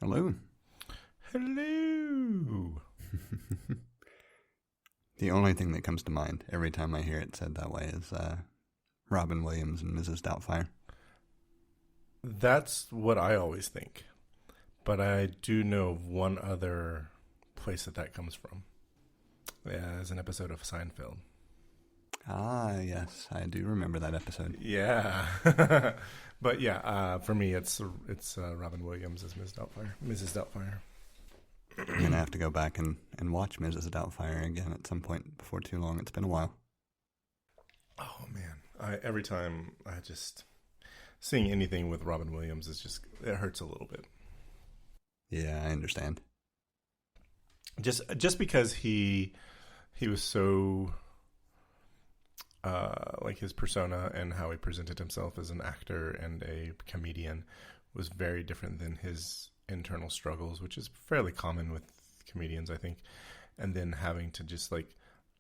Hello. Hello. The only thing that comes to mind every time I hear it said that way is Robin Williams and Mrs. Doubtfire. That's what I always think. But I do know of one other place that comes from. Yeah, as an episode of Seinfeld. Ah, yes, I do remember that episode. Yeah. But yeah, for me, it's Robin Williams as Mrs. Doubtfire. I'm going to have to go back and watch Mrs. Doubtfire again at some point before too long. It's been a while. Oh, man. Every time seeing anything with Robin Williams it hurts a little bit. Yeah, I understand. Just because he was so like his persona and how he presented himself as an actor and a comedian was very different than his internal struggles, which is fairly common with comedians, I think. And then having to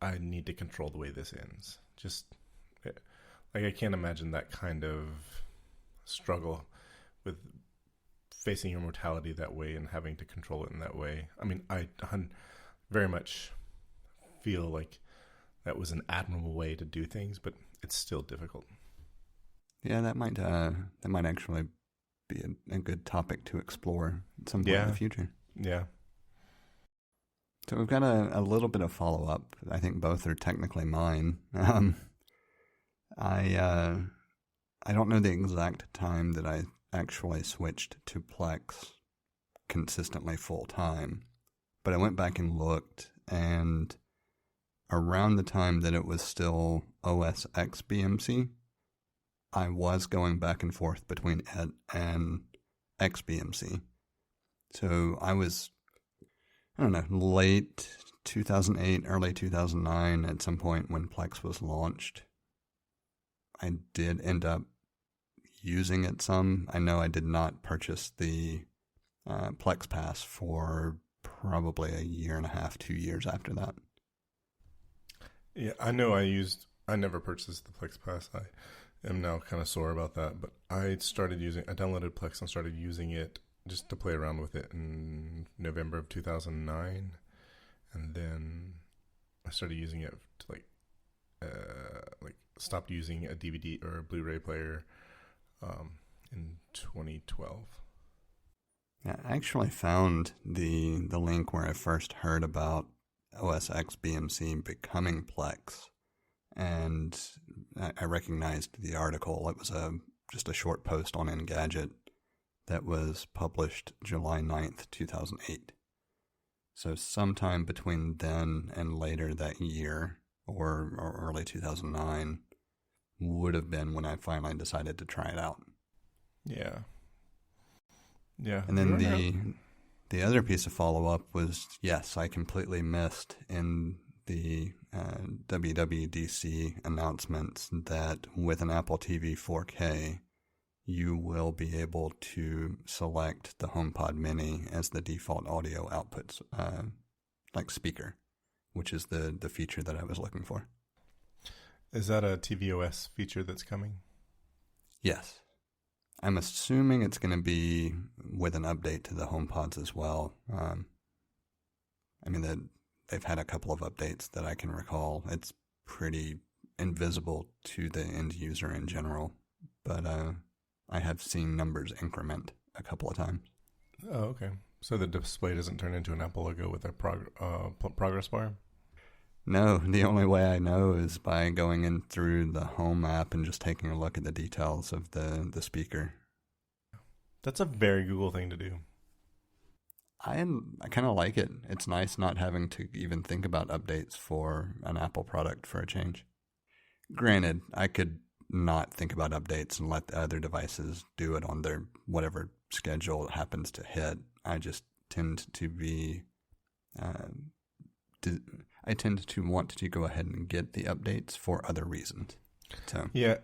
I need to control the way this ends. I can't imagine that kind of struggle with facing your mortality that way and having to control it in that way. I mean, I very much feel like that was an admirable way to do things, but it's still difficult. Yeah, that might actually be a good topic to explore at some point in the future. Yeah. So we've got a little bit of follow-up. I think both are technically mine. I don't know the exact time that I actually switched to Plex consistently full-time, but I went back and looked, and around the time that it was still OS X BMC, I was going back and forth between it and XBMC. So I was, I don't know, late 2008, early 2009 at some point when Plex was launched. I did end up using it some. I know I did not purchase the Plex Pass for probably a year and a half, 2 years after that. Yeah, I know I never purchased the Plex Pass. I am now kind of sore about that, but I downloaded Plex and started using it just to play around with it in November of 2009. And then I started using it to stopped using a DVD or a Blu-ray player in 2012. Yeah, I actually found the link where I first heard about OS X BMC becoming Plex, and I recognized the article. It was just a short post on Engadget that was published July 9th, 2008. So sometime between then and later that year, or early 2009, would have been when I finally decided to try it out. Yeah. Yeah. And then the other piece of follow-up was, yes, I completely missed in the WWDC announcements that with an Apple TV 4K, you will be able to select the HomePod Mini as the default audio output, like speaker, which is the feature that I was looking for. Is that a tvOS feature that's coming? Yes. I'm assuming it's going to be with an update to the HomePods as well. I mean, they've had a couple of updates that I can recall. It's pretty invisible to the end user in general, but I have seen numbers increment a couple of times. Oh, okay. So the display doesn't turn into an Apple logo with a progress bar? No, the only way I know is by going in through the Home app and just taking a look at the details of the speaker. That's a very Google thing to do. I kind of like it. It's nice not having to even think about updates for an Apple product for a change. Granted, I could not think about updates and let the other devices do it on their whatever schedule it happens to hit. I just tend to be... I tend to want to go ahead and get the updates for other reasons. So yeah,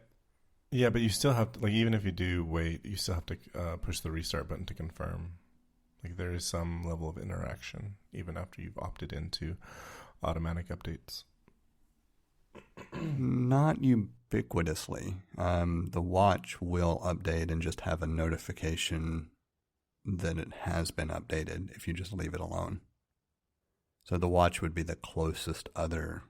but you still have to, even if you do wait, you still have to push the restart button to confirm. There is some level of interaction even after you've opted into automatic updates. Not ubiquitously. The watch will update and just have a notification that it has been updated if you just leave it alone. So the watch would be the closest other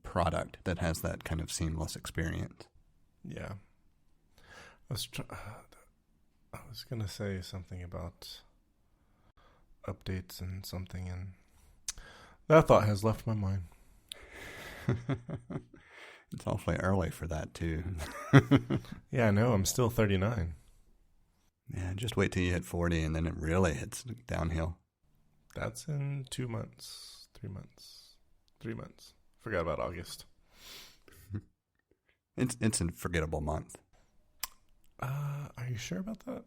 product that has that kind of seamless experience. Yeah. I was going to say something about updates and something, and that thought has left my mind. It's awfully early for that, too. Yeah, I know. I'm still 39. Yeah, just wait till you hit 40, and then it really hits downhill. That's in 2 months, 3 months, 3 months. Forgot about August. It's a forgettable month. Are you sure about that?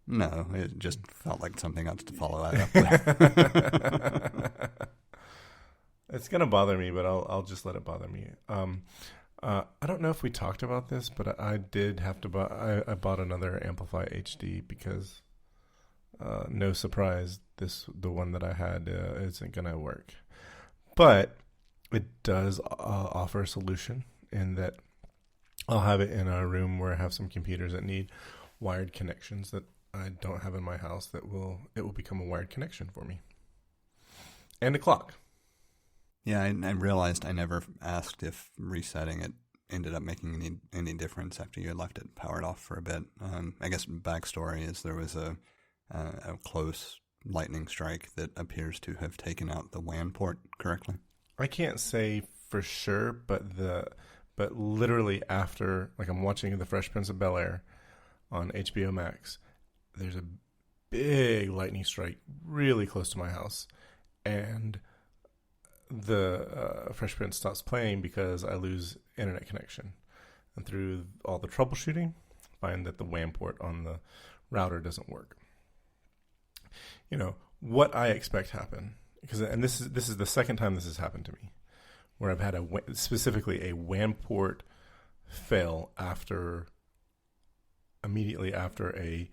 No, it just felt like something else to follow that up with. It's gonna bother me, but I'll just let it bother me. I don't know if we talked about this, but I did have to buy. I bought another Amplify HD because, no surprise, the one that I had isn't gonna work. But it does offer a solution in that I'll have it in a room where I have some computers that need wired connections that I don't have in my house. It will become a wired connection for me, and a clock. Yeah, I realized I never asked if resetting it ended up making any difference after you had left it powered off for a bit. I guess backstory is there was a close lightning strike that appears to have taken out the WAN port correctly. I can't say for sure, but literally after, like, I'm watching The Fresh Prince of Bel-Air on HBO Max, there's a big lightning strike really close to my house, and the Fresh Prince stops playing because I lose internet connection. And through all the troubleshooting, find that the WAN port on the router doesn't work. You know, what I expect happen, and this is the second time this has happened to me, where I've had specifically a WAN port fail immediately after a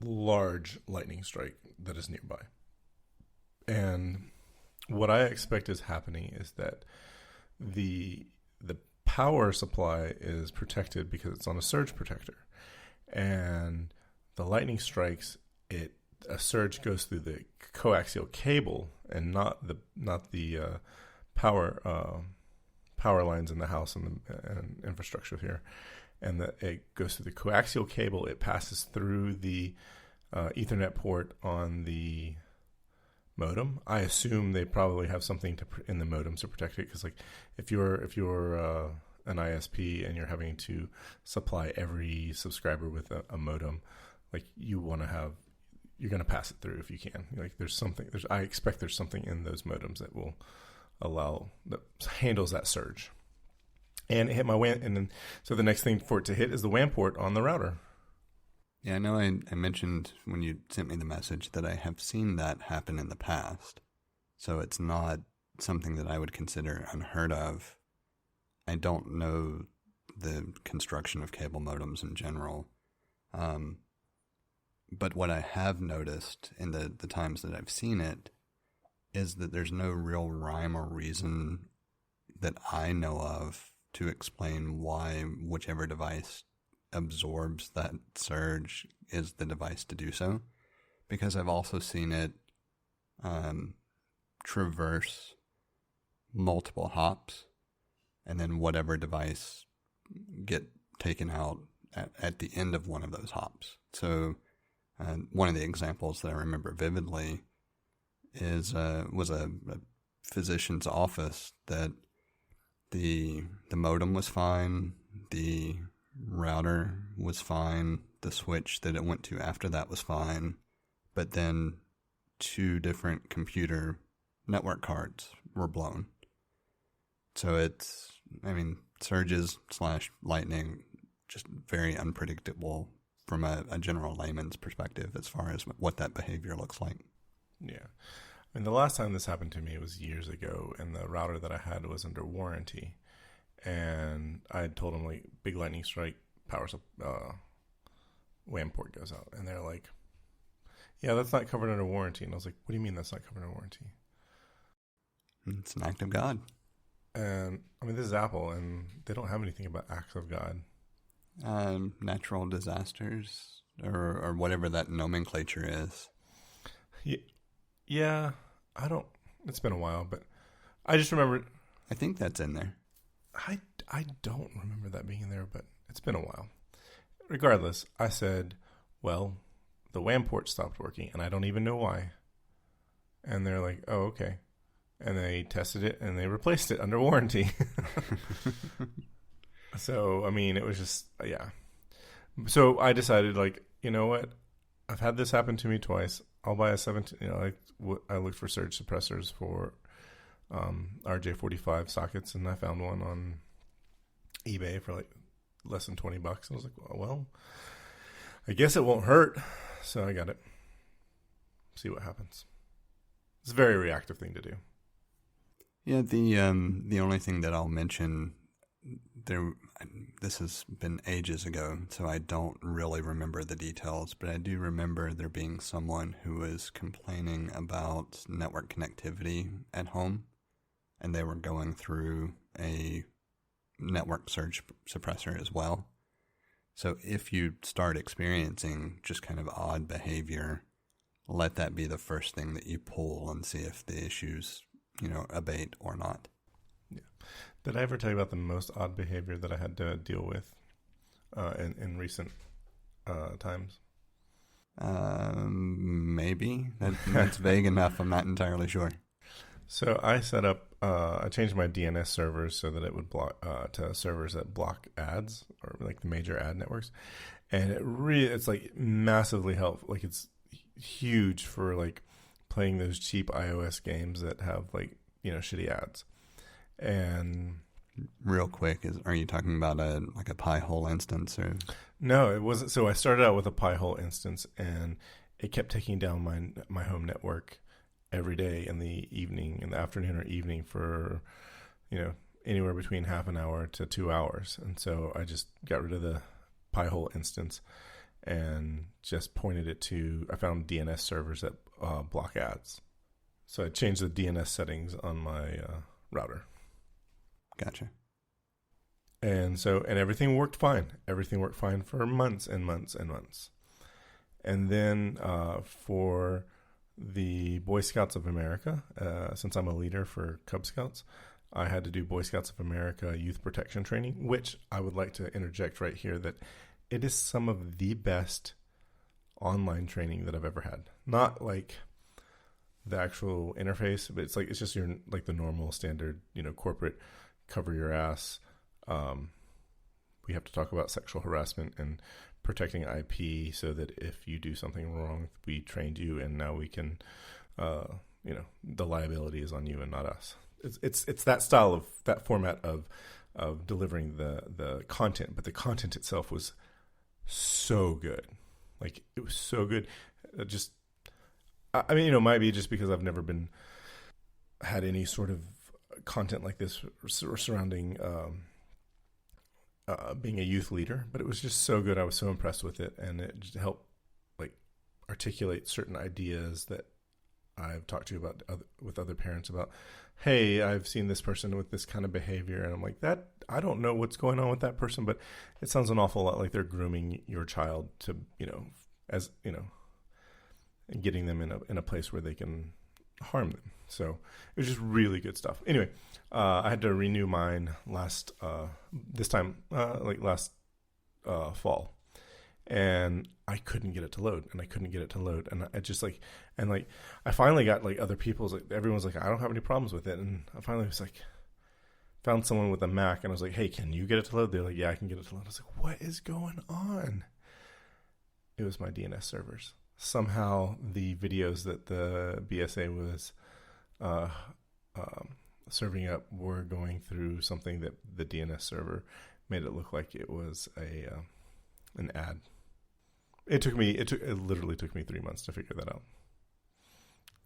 large lightning strike that is nearby. And what I expect is happening is that the power supply is protected because it's on a surge protector, and the lightning strikes it. A surge goes through the coaxial cable and not the power lines in the house and infrastructure here, and that it goes through the coaxial cable. It passes through the Ethernet port on the modem. I assume they probably have something in the modems to protect it, because, like, if you're an ISP and you're having to supply every subscriber with a modem, like, you're going to pass it through if you can. Like, I expect there's something in those modems that will that handles that surge. And it hit my WAN, and then so the next thing for it to hit is the WAN port on the router. Yeah, I know I mentioned when you sent me the message that I have seen that happen in the past. So it's not something that I would consider unheard of. I don't know the construction of cable modems in general. But what I have noticed in the times that I've seen it is that there's no real rhyme or reason that I know of to explain why whichever device absorbs that surge is the device to do so. Because I've also seen it traverse multiple hops, and then whatever device get taken out at the end of one of those hops. So one of the examples that I remember vividly was a physician's office that the modem was fine, the router was fine, the switch that it went to after that was fine, but then 2 different computer network cards were blown. So surges / lightning, just very unpredictable from a general layman's perspective as far as what that behavior looks like. Yeah. I mean, the last time this happened to me was years ago, and the router that I had was under warranty. And I had told them, like, big lightning strike, WAN port goes out. And they're like, yeah, that's not covered under warranty. And I was like, what do you mean that's not covered under warranty? It's an act of God. And, I mean, this is Apple, and they don't have anything about acts of God. Natural disasters, or whatever that nomenclature is. Yeah, it's been a while, but I just remember. I think that's in there. I don't remember that being in there, but it's been a while. Regardless, I said, well, the WAN port stopped working, and I don't even know why. And they're like, oh, okay. And they tested it, and they replaced it under warranty. So, I mean, it was just, yeah. So I decided, like, you know what? I've had this happen to me twice. I'll buy a 17, I looked for surge suppressors for RJ45 sockets, and I found one on eBay for like less than $20. I was like, well, I guess it won't hurt. So I got it. See what happens. It's a very reactive thing to do. Yeah, the only thing that I'll mention this has been ages ago, so I don't really remember the details, but I do remember there being someone who was complaining about network connectivity at home, and they were going through a network surge suppressor as well. So if you start experiencing just kind of odd behavior, let that be the first thing that you pull and see if the issues, abate or not. Yeah. Did I ever tell you about the most odd behavior that I had to deal with in recent times? Maybe. That's vague enough. I'm not entirely sure. So I set up, I changed my DNS servers so that it would block to servers that block ads, or like the major ad networks. And it's like massively helpful. Like it's huge for like playing those cheap iOS games that have like, shitty ads. And real quick, are you talking about a Pi-hole instance or? No, it wasn't. So I started out with a Pi-hole instance, and it kept taking down my home network every day in the afternoon or evening for, anywhere between half an hour to 2 hours. And so I just got rid of the Pi-hole instance and just pointed it to, I found DNS servers that block ads. So I changed the DNS settings on my router. Gotcha. And everything worked fine. Everything worked fine for months and months and months. And then for the Boy Scouts of America, since I'm a leader for Cub Scouts, I had to do Boy Scouts of America youth protection training, which I would like to interject right here that it is some of the best online training that I've ever had. Not like the actual interface, but it's just your like the normal standard, corporate cover your ass. We have to talk about sexual harassment and protecting IP so that if you do something wrong, we trained you and now we can, the liability is on you and not us. It's that style of that format of delivering the content, but the content itself was so good. Like it was so good. It might be just because I've never had any sort of content like this surrounding being a youth leader, but it was just so good. I was so impressed with it, and it just helped like articulate certain ideas that I've talked to you about with other parents about. Hey, I've seen this person with this kind of behavior, and I'm like, that I don't know what's going on with that person, but it sounds an awful lot like they're grooming your child to, and getting them in a place where they can harm them. So it was just really good stuff. Anyway, I had to renew mine last fall, and I couldn't get it to load, and I just I finally got like other people's, like everyone's like, I don't have any problems with it, and I finally was like, found someone with a Mac, and I was like, hey, can you get it to load? They're like, yeah, I can get it to load. I was like, what is going on? It was my DNS servers. Somehow the videos that the BSA was serving up were going through something that the DNS server made it look like it was an ad. It literally took me 3 months to figure that out.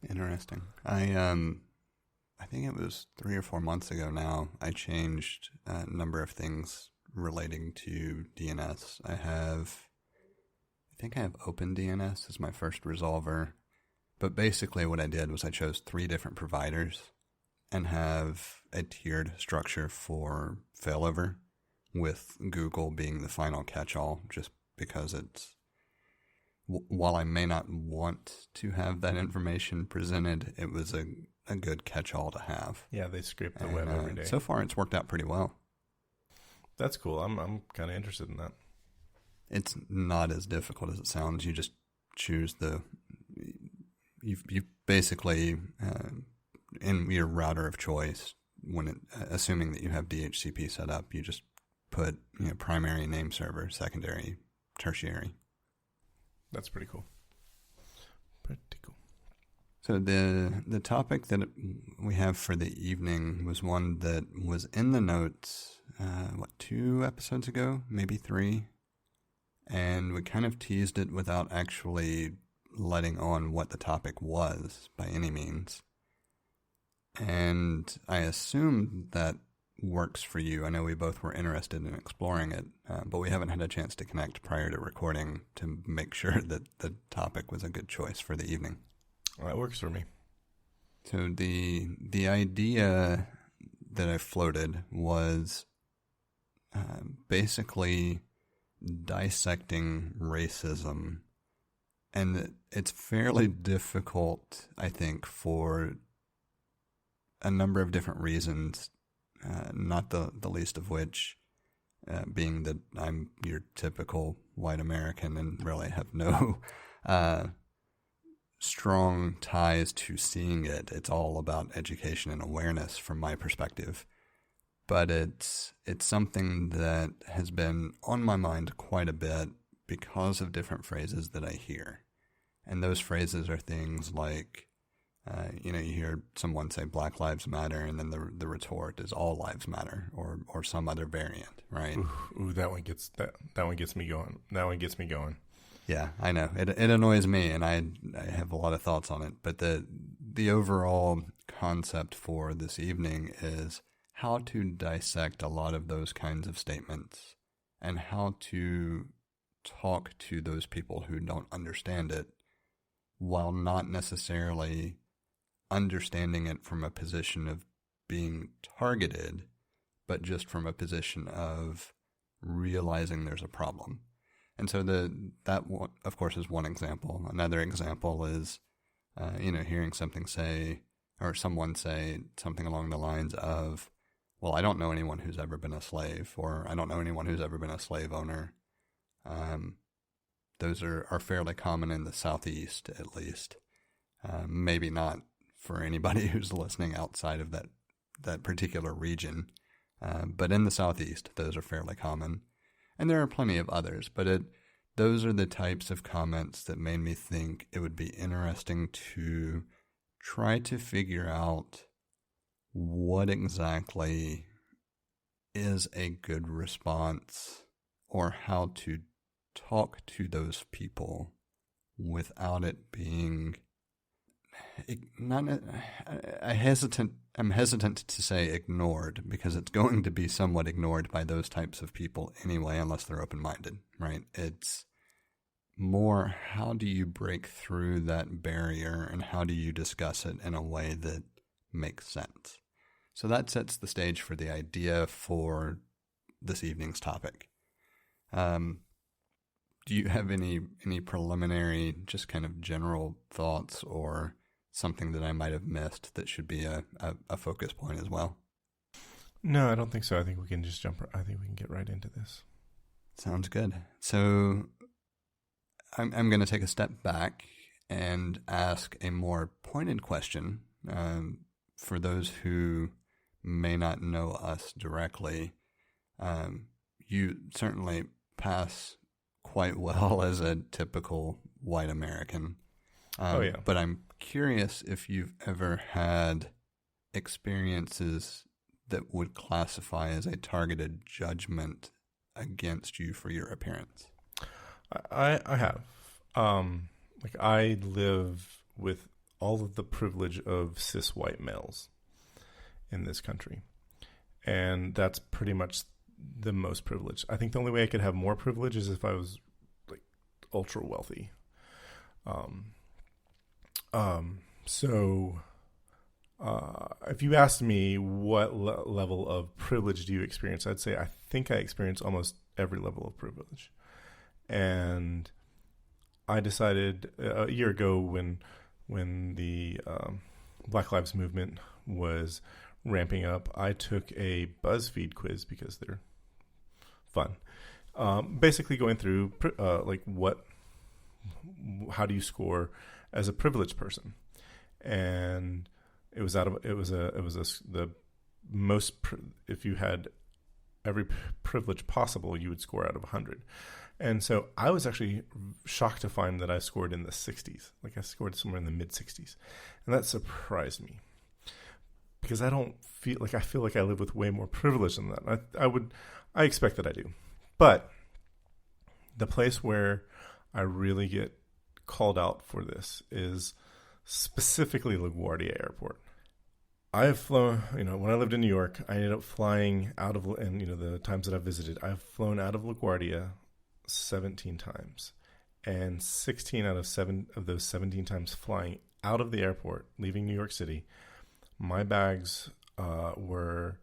Interesting. I think it was 3 or 4 months ago now, I changed a number of things relating to DNS. I think I have OpenDNS as my first resolver. But basically what I did was I chose 3 different providers and have a tiered structure for failover, with Google being the final catch-all, just because it's while I may not want to have that information presented, it was a good catch-all to have. Yeah, they scrape the web every day. So far, it's worked out pretty well. That's cool. I'm kind of interested in that. It's not as difficult as it sounds. You just choose you basically in your router of choice, assuming that you have DHCP set up, you just put primary name server, secondary, tertiary. That's pretty cool. Pretty cool. So the topic that we have for the evening was one that was in the notes, 2 episodes ago, maybe 3, and we kind of teased it without actually letting on what the topic was by any means. And I assume that works for you. I know we both were interested in exploring it, but we haven't had a chance to connect prior to recording to make sure that the topic was a good choice for the evening. That works for me. So the idea that I floated was basically dissecting racism, and it's fairly difficult, I think, for a number of different reasons, not the least of which being that I'm your typical white American and really have no strong ties to seeing it. It's all about education and awareness from my perspective. But it's something that has been on my mind quite a bit because of different phrases that I hear. And those phrases are things like, you hear someone say Black Lives Matter, and then the retort is All Lives Matter, or some other variant, right? Ooh, that one gets me going. That one gets me going. Yeah, I know. It annoys me, and I have a lot of thoughts on it. But the overall concept for this evening is how to dissect a lot of those kinds of statements and how to talk to those people who don't understand it while not necessarily understanding it from a position of being targeted, but just from a position of realizing there's a problem. And so that one, of course, is one example. Another example is, hearing someone say something along the lines of, well, I don't know anyone who's ever been a slave, or I don't know anyone who's ever been a slave owner. Those are fairly common in the Southeast, at least. Maybe not for anybody who's listening outside of that particular region. But in the Southeast, those are fairly common. And there are plenty of others, but those are the types of comments that made me think it would be interesting to try to figure out what exactly is a good response, or how to talk to those people without it being I'm hesitant to say ignored, because it's going to be somewhat ignored by those types of people anyway, unless they're open-minded, right? It's more, how do you break through that barrier, and how do you discuss it in a way that makes sense? So that sets the stage for the idea for this evening's topic. Do you have any preliminary, just kind of general thoughts, or something that I might have missed that should be a focus point as well? No, I don't think so. I think we can just I think we can get right into this. Sounds good. So I'm going to take a step back and ask a more pointed question for those who may not know us directly. You certainly pass quite well as a typical white American. Oh, yeah. But I'm curious if you've ever had experiences that would classify as a targeted judgment against you for your appearance. I have. I live with all of the privilege of cis white males in this country. And that's pretty much the most privilege. I think the only way I could have more privilege is if I was like ultra wealthy. So if you asked me what level of privilege do you experience, I'd say I think I experience almost every level of privilege. And I decided a year ago when the Black Lives Movement was ramping up, I took a BuzzFeed quiz because they're fun. Basically going through how do you score as a privileged person, and the most if you had every privilege possible, you would score out of 100. And so I was actually shocked to find that I scored in the 60s. Like I scored somewhere in the mid 60s, and that surprised me because I feel like I live with way more privilege than that. I expect that I do, but the place where I really get called out for this is specifically LaGuardia Airport. I have flown, when I lived in New York, I ended up flying out of, and the times that I've visited, I've flown out of LaGuardia 17 times. And 16 out of those 17 times flying out of the airport, leaving New York City, my bags were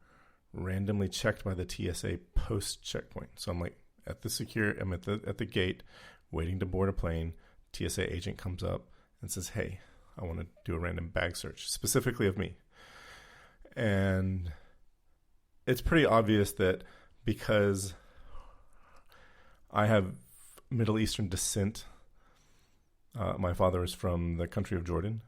randomly checked by the TSA post checkpoint. So I'm like I'm at the gate waiting to board a plane. TSA agent comes up and says, "Hey, I want to do a random bag search, specifically of me." And it's pretty obvious that because I have Middle Eastern descent, my father is from the country of Jordan,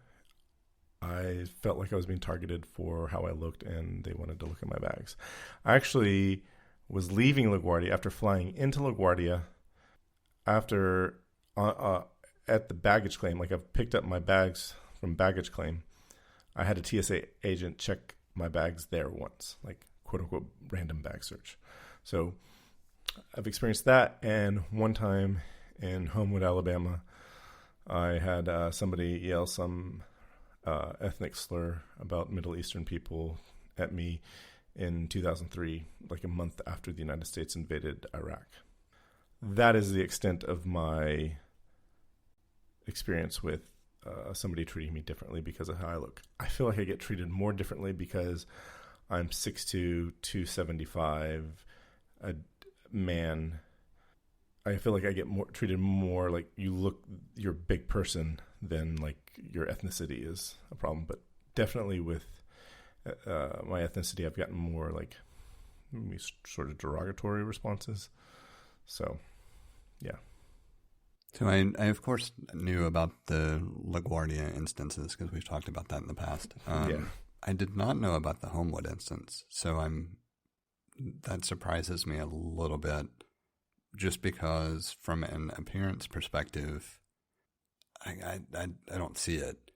I felt like I was being targeted for how I looked, and they wanted to look at my bags. I actually was leaving LaGuardia after flying into LaGuardia after at the baggage claim. Like I've picked up my bags from baggage claim. I had a TSA agent check my bags there once, like quote unquote random bag search. So I've experienced that. And one time in Homewood, Alabama, I had somebody yell some ethnic slur about Middle Eastern people at me in 2003, like a month after the United States invaded Iraq. That is the extent of my experience with somebody treating me differently because of how I look. I feel like I get treated more differently because I'm 6'2", 275, a man. I feel like I get treated more like you're a big person than like your ethnicity is a problem. But definitely with my ethnicity, I've gotten more like maybe sort of derogatory responses. So, yeah. So I of course knew about the LaGuardia instances because we've talked about that in the past. Yeah. I did not know about the Homewood instance, so that surprises me a little bit, just because from an appearance perspective, I don't see it.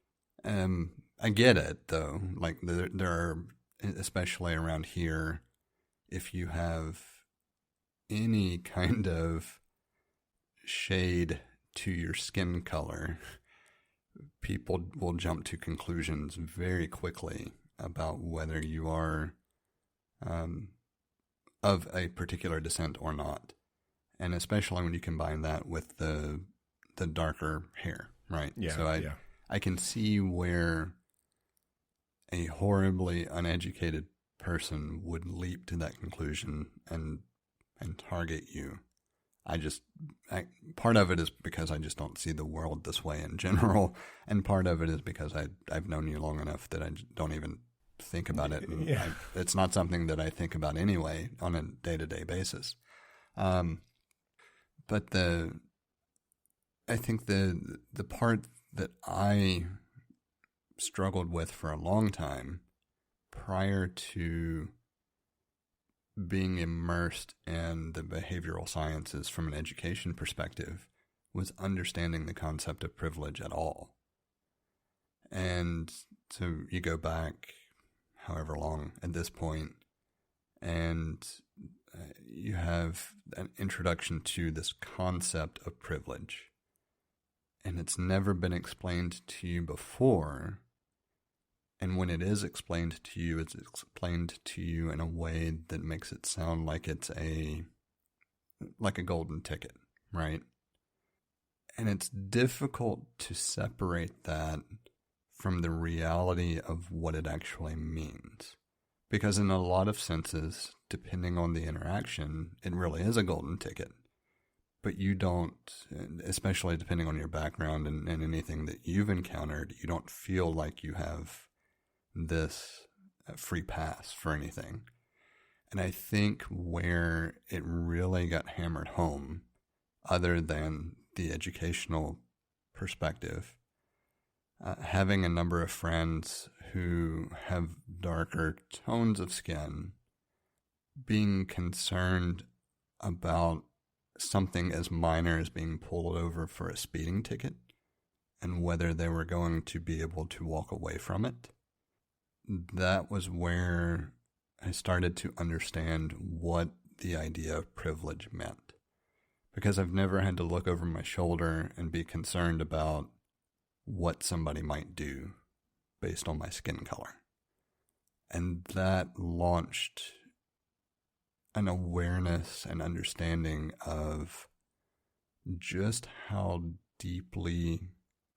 I get it though. Like there are, especially around here, if you have any kind of shade to your skin color, people will jump to conclusions very quickly about whether you are of a particular descent or not. And especially when you combine that with the darker hair, right? Yeah. So I can see where a horribly uneducated person would leap to that conclusion and target you. Part of it is because I just don't see the world this way in general, and part of it is because I've known you long enough that I don't even think about it. And yeah. It's not something that I think about anyway on a day-to-day basis. But I think the part that I struggled with for a long time prior to being immersed in the behavioral sciences from an education perspective was understanding the concept of privilege at all. And so you go back however long at this point, and you have an introduction to this concept of privilege. And it's never been explained to you before. And when it is explained to you, it's explained to you in a way that makes it sound like it's like a golden ticket, right? And it's difficult to separate that from the reality of what it actually means. Because in a lot of senses, depending on the interaction, it really is a golden ticket. but you don't, especially depending on your background and anything that you've encountered, you don't feel like you have this free pass for anything. And I think where it really got hammered home, other than the educational perspective, having a number of friends who have darker tones of skin, being concerned about something as minor as being pulled over for a speeding ticket and whether they were going to be able to walk away from it, that was where I started to understand what the idea of privilege meant. Because I've never had to look over my shoulder and be concerned about what somebody might do based on my skin color. And that launched an awareness and understanding of just how deeply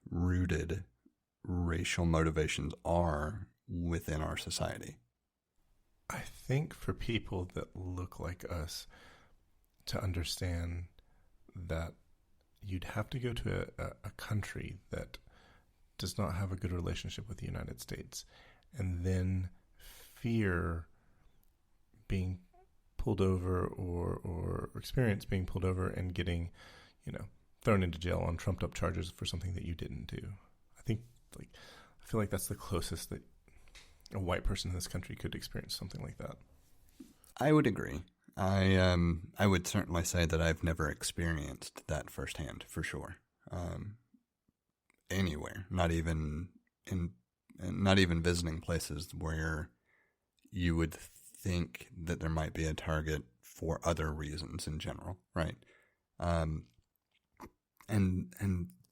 rooted racial motivations are within our society. I think for people that look like us to understand that you'd have to go to a country that does not have a good relationship with the United States and then fear being pulled over or experience being pulled over and getting, thrown into jail on trumped up charges for something that you didn't do. I feel like that's the closest that a white person in this country could experience something like that. I would agree. I would certainly say that I've never experienced that firsthand, for sure. Anywhere, not even visiting places where you would think that there might be a target for other reasons in general, right? And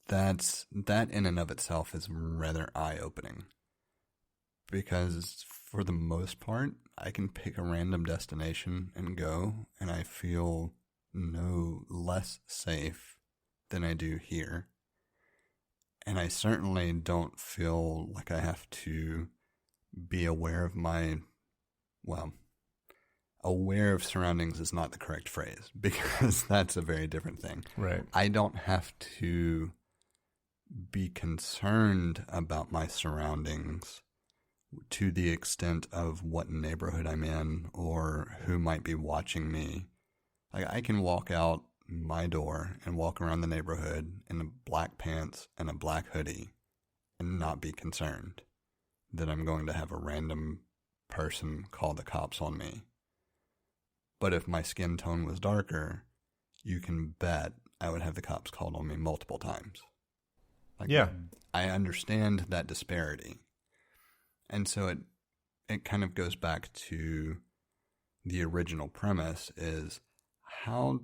that in and of itself is rather eye-opening, because for the most part, I can pick a random destination and go, and I feel no less safe than I do here. And I certainly don't feel like I have to be aware of aware of surroundings is not the correct phrase, because that's a very different thing. Right. I don't have to be concerned about my surroundings to the extent of what neighborhood I'm in or who might be watching me. Like, I can walk out my door and walk around the neighborhood in black pants and a black hoodie and not be concerned that I'm going to have a random person call the cops on me. But if my skin tone was darker, you can bet I would have the cops called on me multiple times. Yeah. I understand that disparity. And so it kind of goes back to the original premise is, how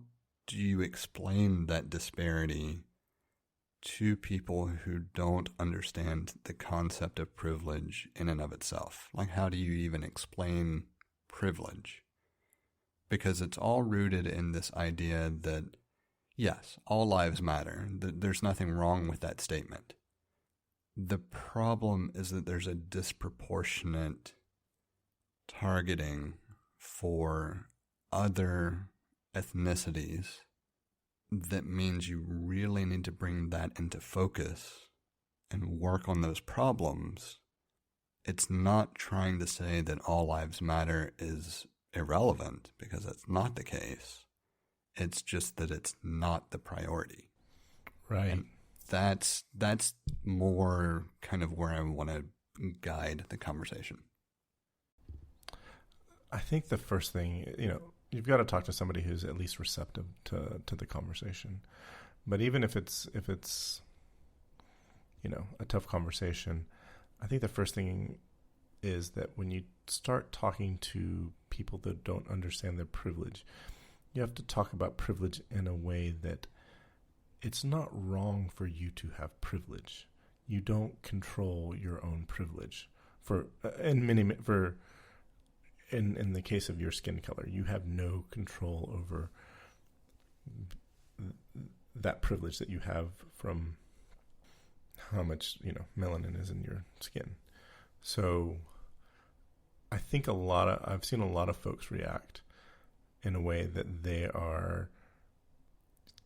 do you explain that disparity to people who don't understand the concept of privilege in and of itself? Like, how do you even explain privilege? Because it's all rooted in this idea that, yes, all lives matter. There's nothing wrong with that statement. The problem is that there's a disproportionate targeting for other ethnicities that means you really need to bring that into focus and work on those problems. It's not trying to say that all lives matter is irrelevant, because that's not the case. It's just that it's not the priority. Right. And that's more kind of where I want to guide the conversation. I think the first thing, you've got to talk to somebody who's at least receptive to the conversation. But even if it's a tough conversation, I think the first thing is that when you start talking to people that don't understand their privilege, you have to talk about privilege in a way that it's not wrong for you to have privilege. You don't control your own privilege. In the case of your skin color, you have no control over that privilege that you have from how much, melanin is in your skin. So I think I've seen a lot of folks react in a way that they are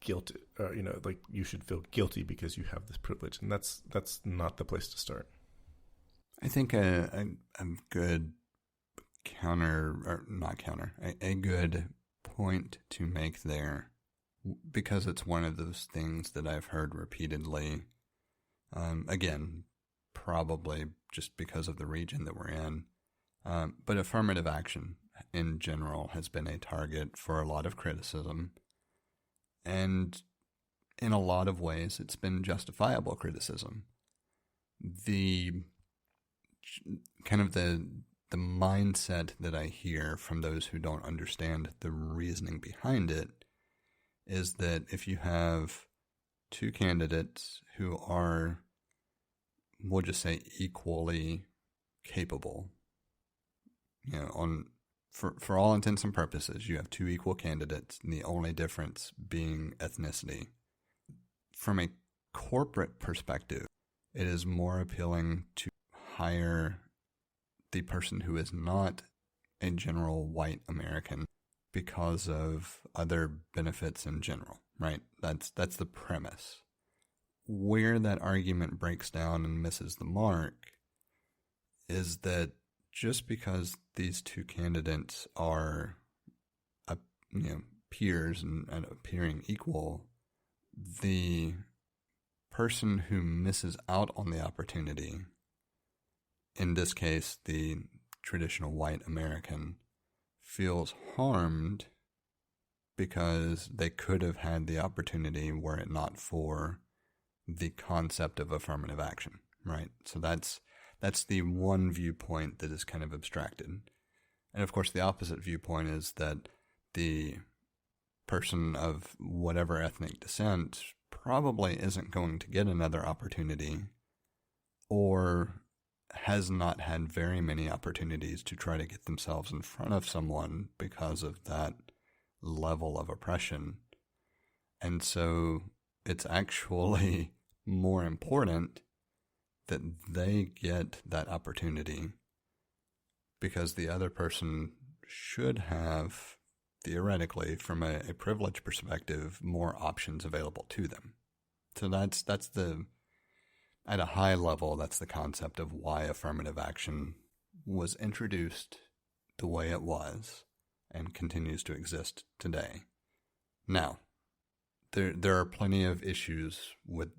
guilt, like you should feel guilty because you have this privilege, and that's not the place to start. I think a good a good point to make there, because it's one of those things that I've heard repeatedly, again, probably just because of the region that we're in, but affirmative action in general has been a target for a lot of criticism, and in a lot of ways it's been justifiable criticism. The kind of the mindset that I hear from those who don't understand the reasoning behind it is that if you have two candidates who are, we'll just say, equally capable, for all intents and purposes, you have two equal candidates, and the only difference being ethnicity. From a corporate perspective, it is more appealing to hire the person who is not a general white American because of other benefits in general, right? That's the premise. Where that argument breaks down and misses the mark is that just because these two candidates are peers and appearing equal, the person who misses out on the opportunity, in this case the traditional white American, feels harmed because they could have had the opportunity were it not for the concept of affirmative action, right? So that's the one viewpoint that is kind of abstracted. And of course the opposite viewpoint is that the person of whatever ethnic descent probably isn't going to get another opportunity, or has not had very many opportunities to try to get themselves in front of someone because of that level of oppression. And so it's actually more important that they get that opportunity, because the other person should have, theoretically, from a privilege perspective, more options available to them. So that's at a high level, that's the concept of why affirmative action was introduced the way it was and continues to exist today. Now, there are plenty of issues with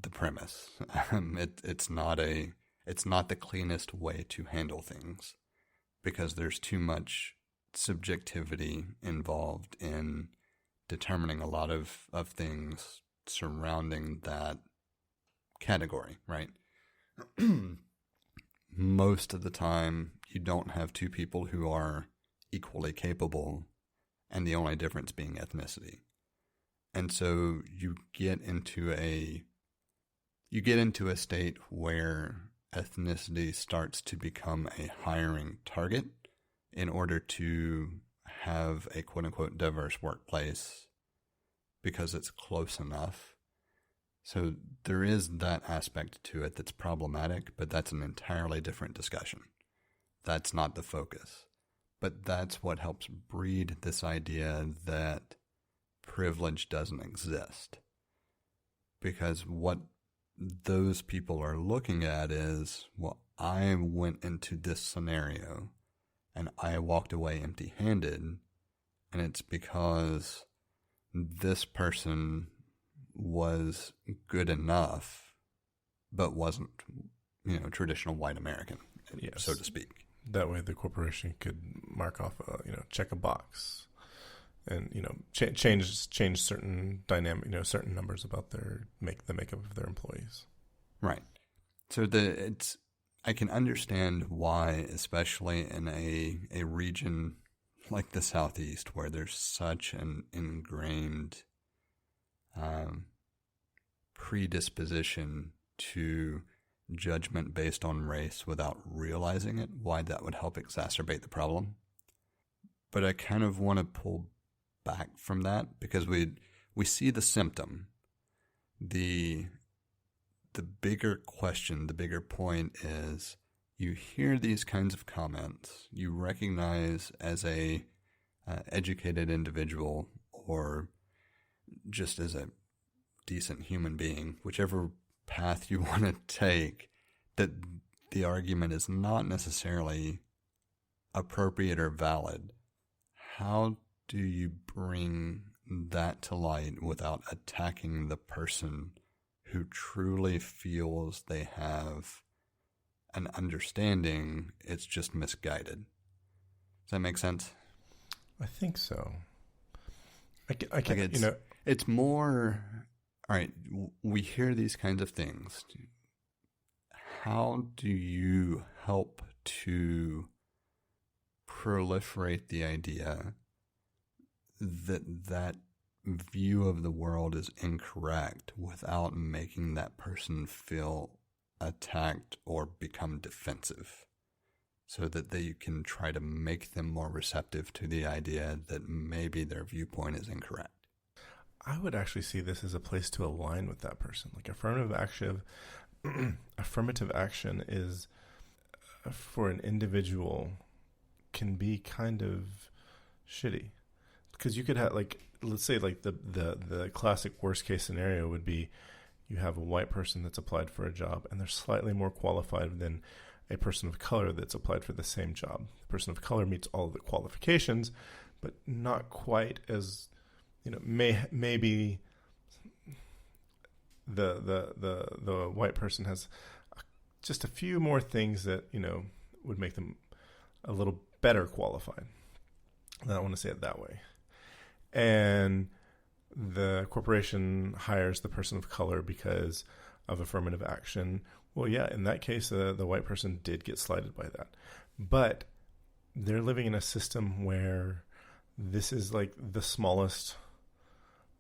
the premise. It's not the cleanest way to handle things, because there's too much subjectivity involved in determining a lot of things surrounding that category, right? Most of the time, you don't have two people who are equally capable, and the only difference being ethnicity. And so you get into a state where ethnicity starts to become a hiring target in order to have a quote-unquote diverse workplace because it's close enough. So there is that aspect to it that's problematic, but that's an entirely different discussion. That's not the focus. But that's what helps breed this idea that privilege doesn't exist. Because what those people are looking at is, well, I went into this scenario and I walked away empty-handed, and it's because this person was good enough, but wasn't, traditional white American, yes, so to speak. That way the corporation could mark off, check a box and, change certain dynamic, certain numbers about the makeup of their employees. Right. So I can understand why, especially in a region like the Southeast, where there's such an ingrained predisposition to judgment based on race without realizing it, why that would help exacerbate the problem. But I kind of want to pull back from that, because we see the symptom. The bigger question, the bigger point is, you hear these kinds of comments, you recognize as a educated individual, or just as a decent human being, whichever path you want to take, that the argument is not necessarily appropriate or valid, how do you bring that to light without attacking the person who truly feels they have an understanding? It's just misguided. Does that make sense? I think so. I can, it's more, all right, we hear these kinds of things. How do you help to proliferate the idea that view of the world is incorrect without making that person feel attacked or become defensive, so that they can try to make them more receptive to the idea that maybe their viewpoint is incorrect? I would actually see this as a place to align with that person. Like affirmative action is, for an individual, can be kind of shitty. Because you could have, like, let's say, like the classic worst case scenario would be you have a white person that's applied for a job and they're slightly more qualified than a person of color that's applied for the same job. The person of color meets all of the qualifications, but not quite as, maybe the white person has just a few more things that, would make them a little better qualified. I don't want to say it that way. And the corporation hires the person of color because of affirmative action. Well, yeah, in that case, the white person did get slighted by that. But they're living in a system where this is like the smallest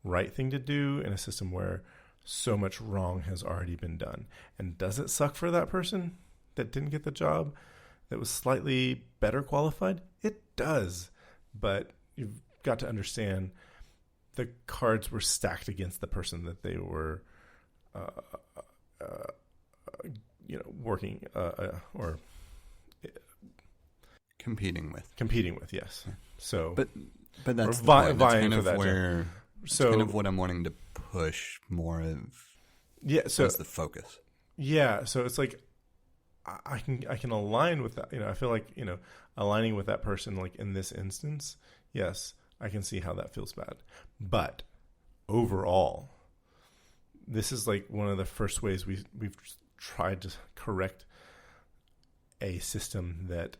right thing to do, in a system where so much wrong has already been done. And does it suck for that person that didn't get the job, that was slightly better qualified? It does. But you've got to understand the cards were stacked against the person that they were working or competing with, yes. So but that's the point. That's kind of where so kind of what I'm wanting to push more of. Yeah, so that's the focus. Yeah, so it's like I can align with that. I feel like, aligning with that person, like in this instance, yes, I can see how that feels bad. But overall, this is like one of the first ways we've tried to correct a system that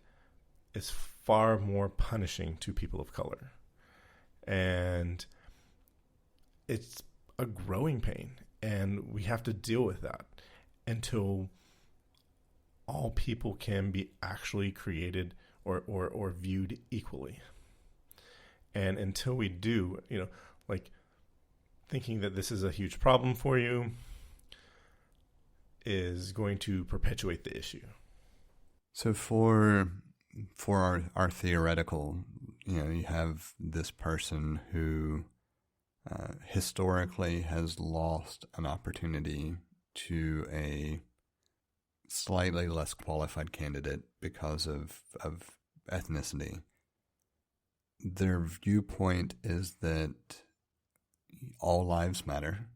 is far more punishing to people of color. And it's a growing pain, and we have to deal with that until all people can be actually created or viewed equally. And until we do, like thinking that this is a huge problem for you is going to perpetuate the issue. So for our theoretical, you have this person who historically has lost an opportunity to a slightly less qualified candidate because of ethnicity. Their viewpoint is that all lives matter,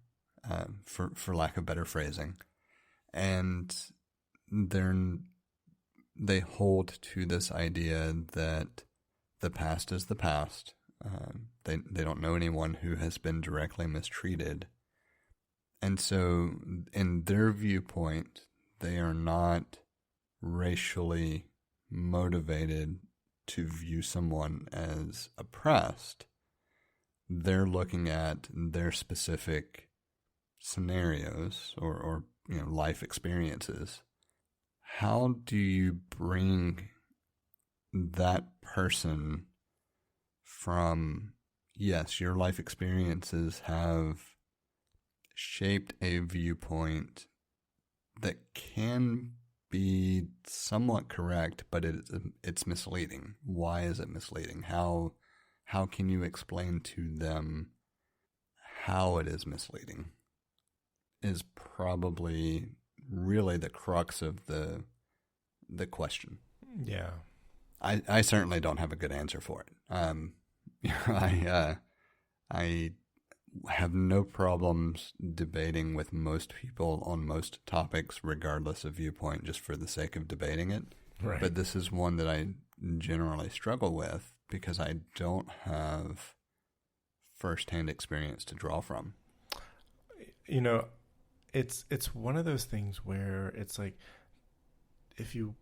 for lack of better phrasing, and they hold to this idea that the past is the past. They don't know anyone who has been directly mistreated, and so in their viewpoint, they are not racially motivated to view someone as oppressed. They're looking at their specific scenarios or life experiences. How do you bring that person from, yes, your life experiences have shaped a viewpoint that can be somewhat correct, but it's misleading. Why is it misleading? How can you explain to them how it is misleading? Is probably really the crux of the question. Yeah. I certainly don't have a good answer for it. I have no problems debating with most people on most topics, regardless of viewpoint, just for the sake of debating it. Right. But this is one that I generally struggle with because I don't have firsthand experience to draw from. You know, it's one of those things where it's like, if you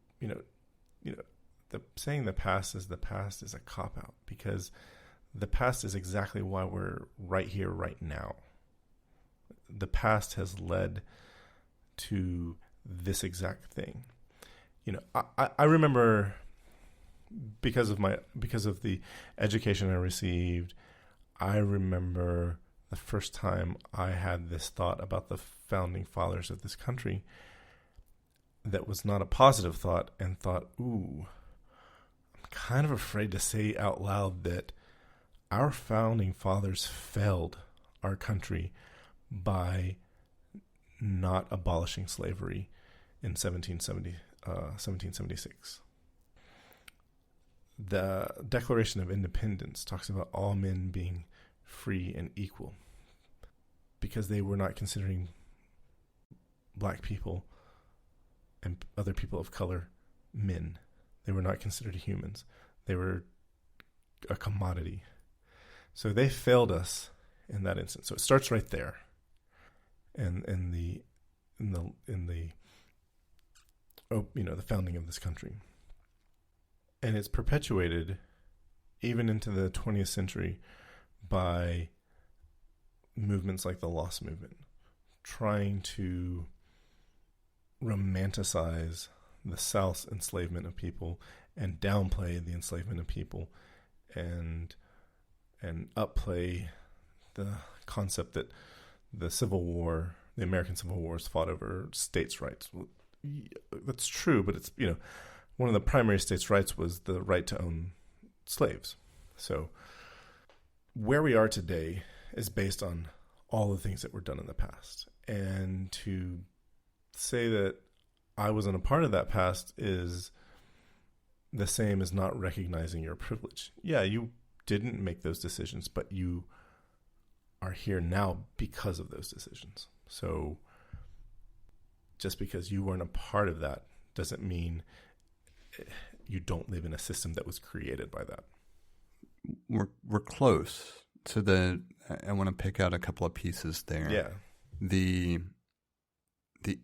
the saying the past is a cop out, because the past is exactly why we're right here right now. The past has led to this exact thing. You know, I remember, because of the education I received, I remember the first time I had this thought about the founding fathers of this country that was not a positive thought, and thought, ooh, I'm kind of afraid to say out loud that our founding fathers failed our country by not abolishing slavery in 1776. The Declaration of Independence talks about all men being free and equal, because they were not considering black people and other people of color men. They were not considered humans. They were a commodity. So they failed us in that instance. So it starts right there, and the founding of this country, and it's perpetuated even into the 20th century by movements like the Lost Movement, trying to romanticize the South's enslavement of people and downplay the enslavement of people, and upplay the concept that the American Civil War is fought over states' rights. Well, that's true, but it's, one of the primary states' rights was the right to own slaves. So where we are today is based on all the things that were done in the past. And to say that I wasn't a part of that past is the same as not recognizing your privilege. Yeah, you didn't make those decisions, but you are here now because of those decisions. So just because you weren't a part of that doesn't mean you don't live in a system that was created by that. We're close. So I want to pick out a couple of pieces there. Yeah. The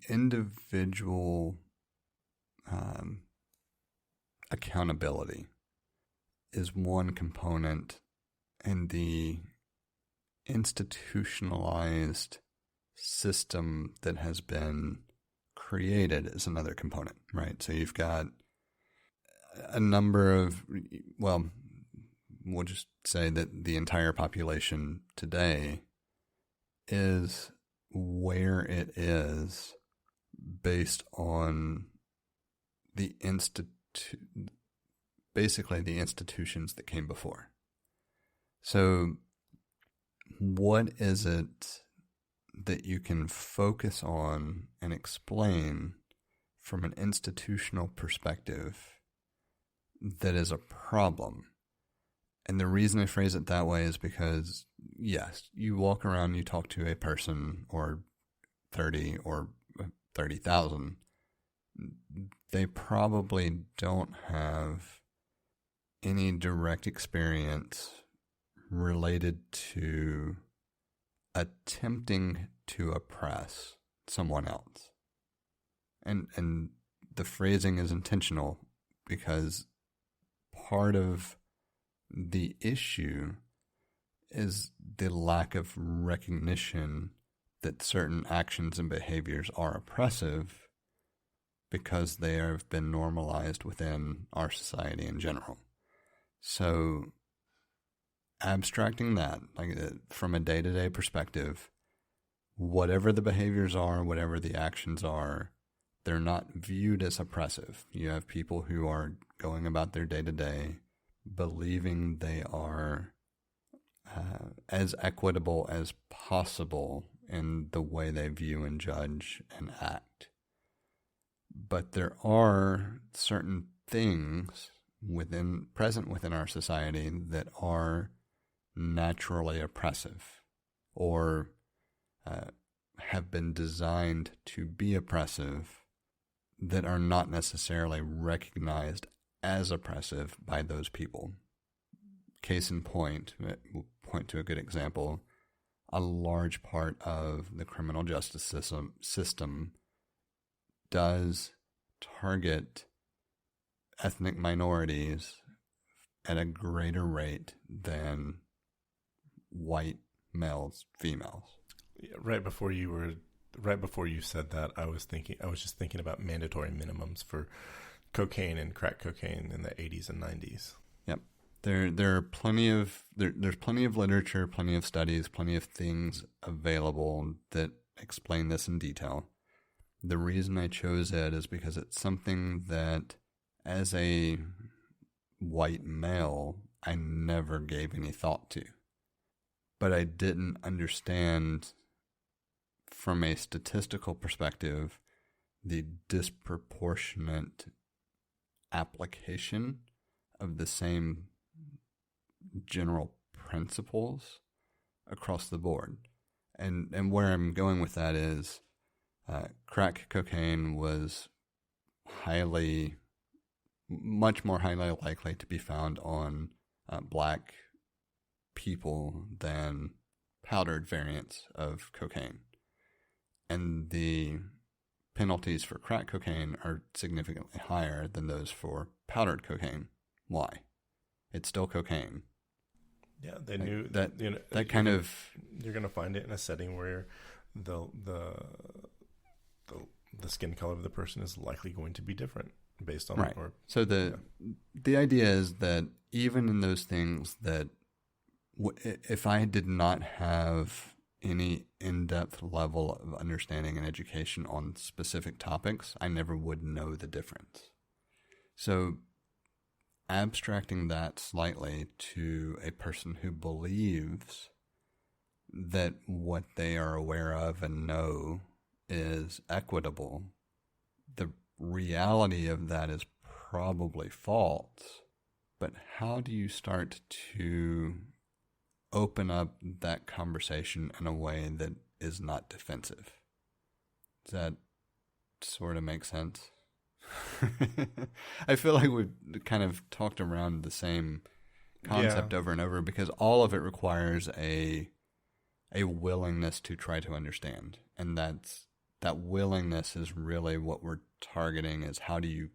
individual accountability is one component, and the institutionalized system that has been created is another component, right? So you've got a number of, well, we'll just say that the entire population today is where it is based on basically the institutions that came before. So what is it that you can focus on and explain from an institutional perspective that is a problem? And the reason I phrase it that way is because, yes, you walk around, you talk to a person or 30 or 30,000, they probably don't have any direct experience related to attempting to oppress someone else. And the phrasing is intentional because part of the issue is the lack of recognition that certain actions and behaviors are oppressive because they have been normalized within our society in general. So abstracting that, like from a day-to-day perspective, whatever the behaviors are, whatever the actions are, they're not viewed as oppressive. You have people who are going about their day-to-day believing they are as equitable as possible in the way they view and judge and act. But there are certain things present within our society that are naturally oppressive or have been designed to be oppressive that are not necessarily recognized as oppressive by those people. Case in point, we'll point to a good example. A large part of the criminal justice system does target ethnic minorities at a greater rate than white males, females. Yeah, right before you said that, I was just thinking about mandatory minimums for cocaine and crack cocaine in the 80s and 90s. Yep. There are plenty of there's plenty of literature, plenty of studies, plenty of things available that explain this in detail. The reason I chose it is because it's something that, as a white male, I never gave any thought to. But I didn't understand, from a statistical perspective, the disproportionate application of the same general principles across the board. And where I'm going with that is crack cocaine was much more highly likely to be found on black people than powdered variants of cocaine. And the penalties for crack cocaine are significantly higher than those for powdered cocaine. Why? It's still cocaine. Yeah, they knew that. You know, that kind of you're going to find it in a setting where the skin color of the person is likely going to be different based on right. So the idea is that even in those things that if I did not have any in-depth level of understanding and education on specific topics, I never would know the difference. So abstracting that slightly to a person who believes that what they are aware of and know is equitable, the reality of that is probably false. But how do you start to open up that conversation in a way that is not defensive? Does that sort of make sense? I feel like we've kind of talked around the same concept over and over, because all of it requires a willingness to try to understand. And that willingness is really what we're targeting, is how do you,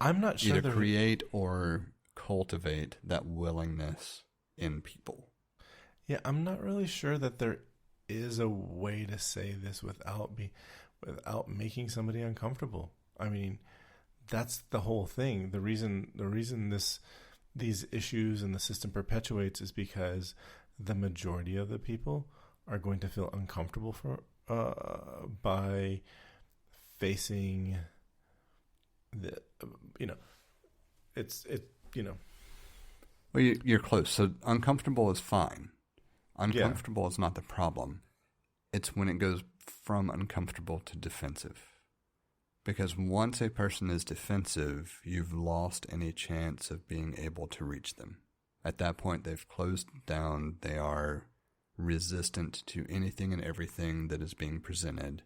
I'm not sure either create or cultivate that willingness in people. Yeah, I'm not really sure that there is a way to say this without making somebody uncomfortable. I mean, that's the whole thing. The reason these issues and the system perpetuates is because the majority of the people are going to feel uncomfortable by facing Well, you're close. So uncomfortable is fine. Uncomfortable is not the problem. It's when it goes from uncomfortable to defensive. Because once a person is defensive, you've lost any chance of being able to reach them. At that point, they've closed down. They are resistant to anything and everything that is being presented,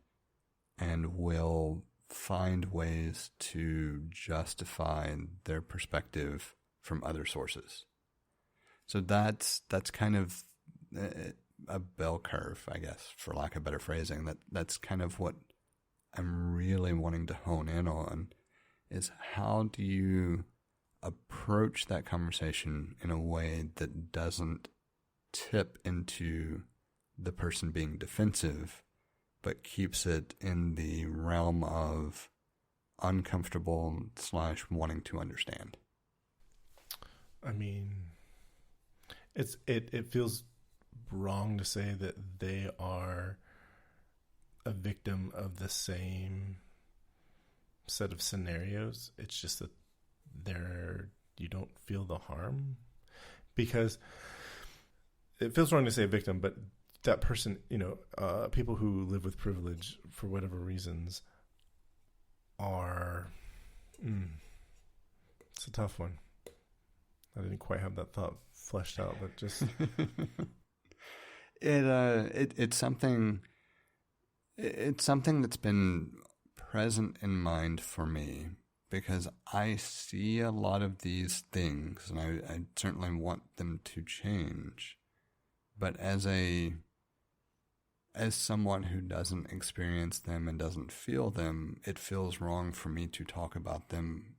and will find ways to justify their perspective from other sources. So that's kind of a bell curve, I guess, for lack of better phrasing. That's kind of what I'm really wanting to hone in on, is how do you approach that conversation in a way that doesn't tip into the person being defensive, but keeps it in the realm of uncomfortable / wanting to understand. I mean, it feels wrong to say that they are a victim of the same set of scenarios. It's just that you don't feel the harm, because it feels wrong to say victim, but that person, people who live with privilege for whatever reasons are, it's a tough one. I didn't quite have that thought fleshed out, but just it's something that's been present in mind for me, because I see a lot of these things, and I certainly want them to change. But as someone who doesn't experience them and doesn't feel them, it feels wrong for me to talk about them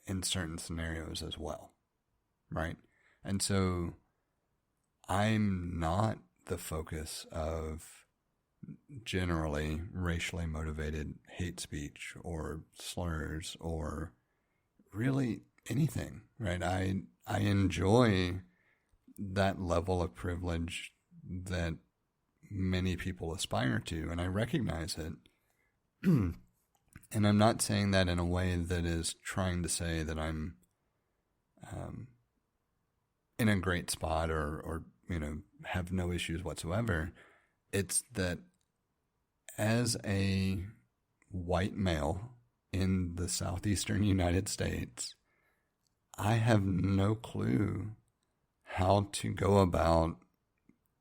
in certain scenarios as well, right? And so I'm not the focus of generally racially motivated hate speech or slurs or really anything, right? I enjoy that level of privilege that many people aspire to, and I recognize it. And I'm not saying that in a way that is trying to say that I'm in a great spot or have no issues whatsoever. It's that as a white male in the southeastern United States, I have no clue how to go about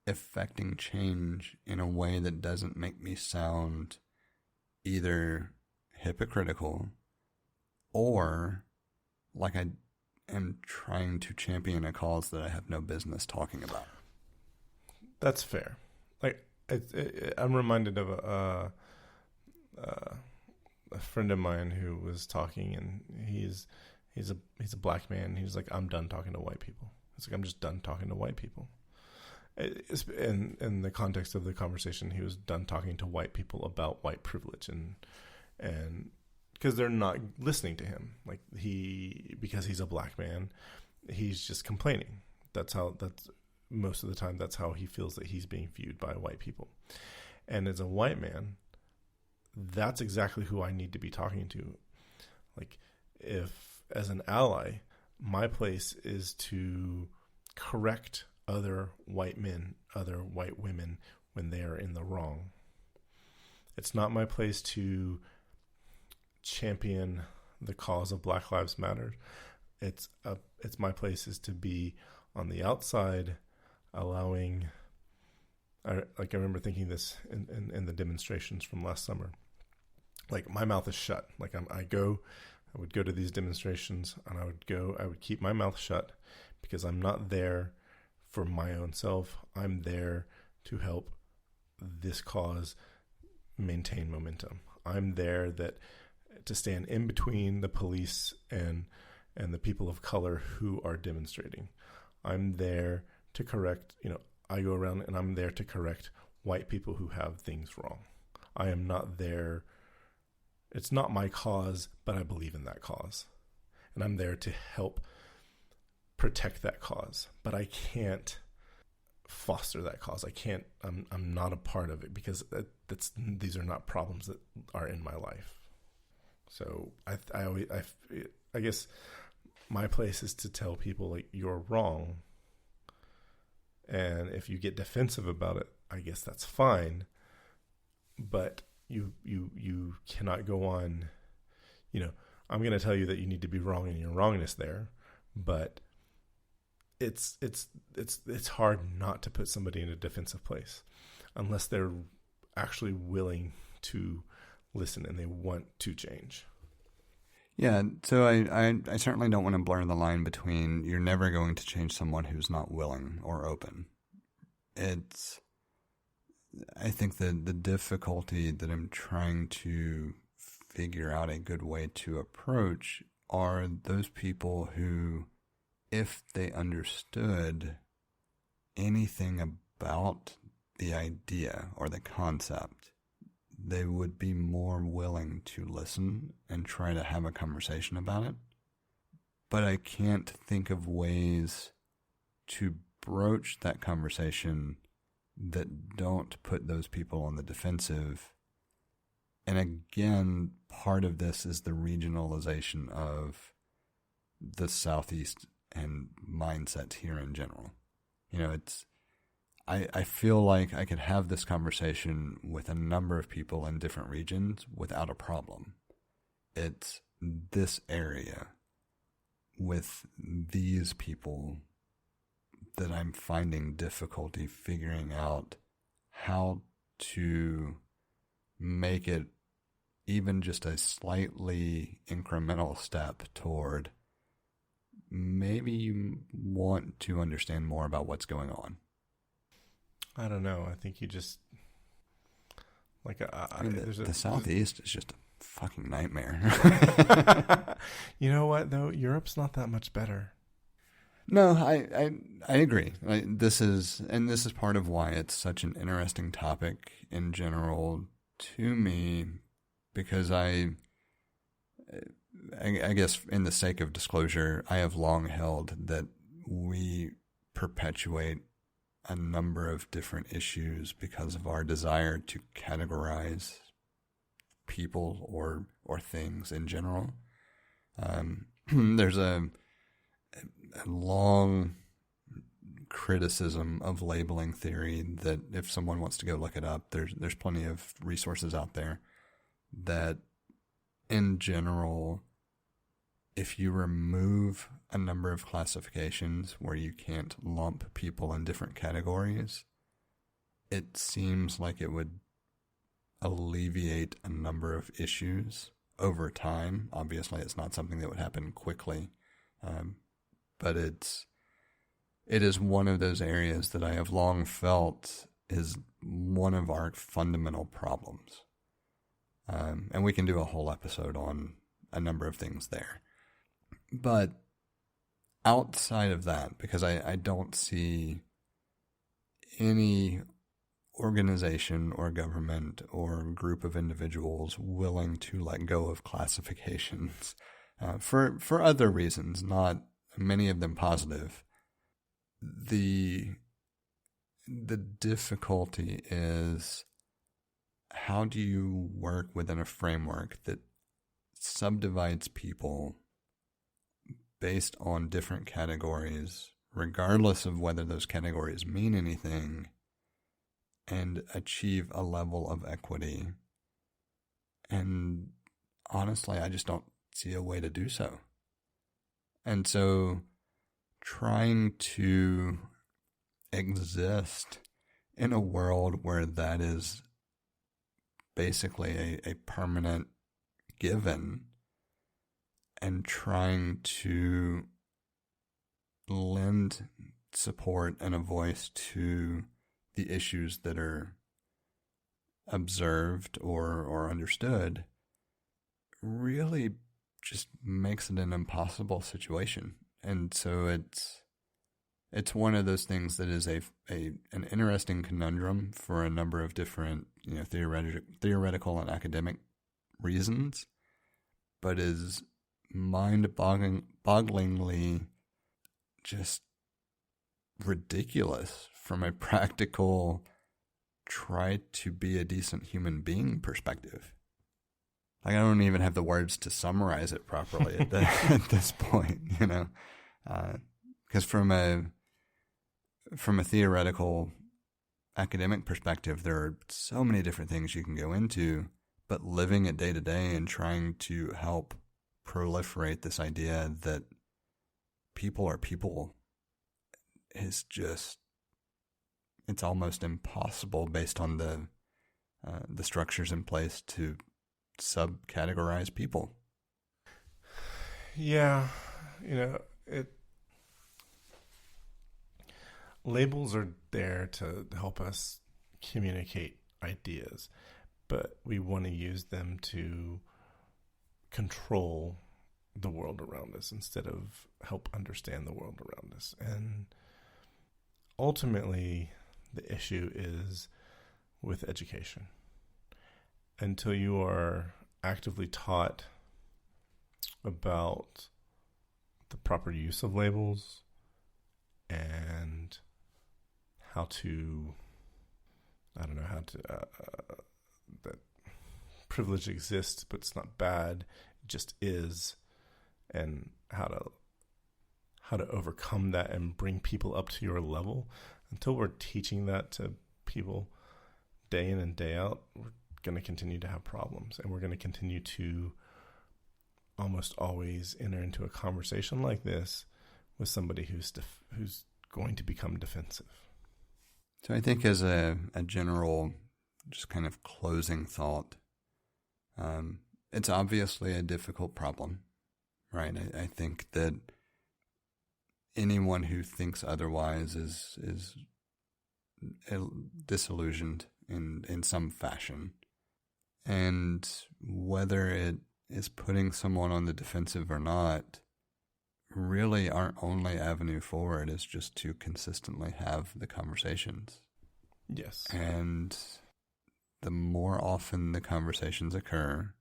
effecting change in a way that doesn't make me sound either hypocritical or like I am trying to champion a cause that I have no business talking about. That's fair. Like I'm reminded of a friend of mine who was talking, and he's a black man. He was like, I'm done talking to white people. It's like, I'm just done talking to white people. In the context of the conversation, he was done talking to white people about white privilege, and because they're not listening to him, because he's a black man, he's just complaining. That's most of the time that's how he feels that he's being viewed by white people. And as a white man, that's exactly who I need to be talking to. Like, if as an ally, my place is to correct other white men, other white women when they are in the wrong. It's not my place to champion the cause of Black Lives Matter. It's my place is to be on the outside, allowing. I remember thinking this in the demonstrations from last summer. Like, my mouth is shut. Like, I would go to these demonstrations, and I would keep my mouth shut, because I'm not there for my own self. I'm there to help this cause maintain momentum. I'm there to stand in between the police and the people of color who are demonstrating. I'm there to correct, I go around and I'm there to correct white people who have things wrong. I am not there. It's not my cause, but I believe in that cause. And I'm there to help protect that cause. But I can't foster that cause. I'm not a part of it, because these are not problems that are in my life. So I guess my place is to tell people, like, you're wrong. And if you get defensive about it, I guess that's fine. But you cannot go on, I'm going to tell you that you need to be wrong in your wrongness there, but it's hard not to put somebody in a defensive place unless they're actually willing to listen and they want to change. Yeah, so I certainly don't want to blur the line between you're never going to change someone who's not willing or open. I think the difficulty that I'm trying to figure out a good way to approach are those people who, if they understood anything about the idea or the concept, they would be more willing to listen and try to have a conversation about it. But I can't think of ways to broach that conversation that don't put those people on the defensive. And again, part of this is the regionalization of the Southeast and mindsets here in general. I feel like I could have this conversation with a number of people in different regions without a problem. It's this area with these people that I'm finding difficulty figuring out how to make it even just a slightly incremental step toward maybe you want to understand more about what's going on. I don't know. I think you just like the Southeast is just a fucking nightmare. You know what though? Europe's not that much better. No, I agree. This is part of why it's such an interesting topic in general to me, because I guess in the sake of disclosure, I have long held that we perpetuate a number of different issues because of our desire to categorize people or things in general. There's a long criticism of labeling theory that if someone wants to go look it up, there's plenty of resources out there that in general, if you remove a number of classifications where you can't lump people in different categories, it seems like it would alleviate a number of issues over time. Obviously, it's not something that would happen quickly, but it is one of those areas that I have long felt is one of our fundamental problems. And we can do a whole episode on a number of things there. But outside of that, because I don't see any organization or government or group of individuals willing to let go of classifications for other reasons, not many of them positive. The difficulty is, how do you work within a framework that subdivides people based on different categories, regardless of whether those categories mean anything, and achieve a level of equity? And honestly, I just don't see a way to do so. And so trying to exist in a world where that is basically a permanent given, and trying to lend support and a voice to the issues that are observed or understood really just makes it an impossible situation. And so it's one of those things that is an interesting conundrum for a number of different, theoretical and academic reasons, but is mind-bogglingly just ridiculous from a practical try to be a decent human being perspective. Like, I don't even have the words to summarize it properly at this point, because from a theoretical academic perspective, there are so many different things you can go into, but living it day to day and trying to help proliferate this idea that people are people is just, it's almost impossible based on the structures in place to subcategorize people. Yeah, labels are there to help us communicate ideas, but we want to use them to control the world around us instead of help understand the world around us. And ultimately, the issue is with education. Until you are actively taught about the proper use of labels and how to, that privilege exists, but it's not bad, it just is, and how to overcome that and bring people up to your level. Until we're teaching that to people day in and day out, we're going to continue to have problems, and we're going to continue to almost always enter into a conversation like this with somebody who's going to become defensive. So I think as a general, just kind of closing thought, it's obviously a difficult problem, right? I think that anyone who thinks otherwise is disillusioned in some fashion. And whether it is putting someone on the defensive or not, really our only avenue forward is just to consistently have the conversations. Yes. And the more often the conversations occur,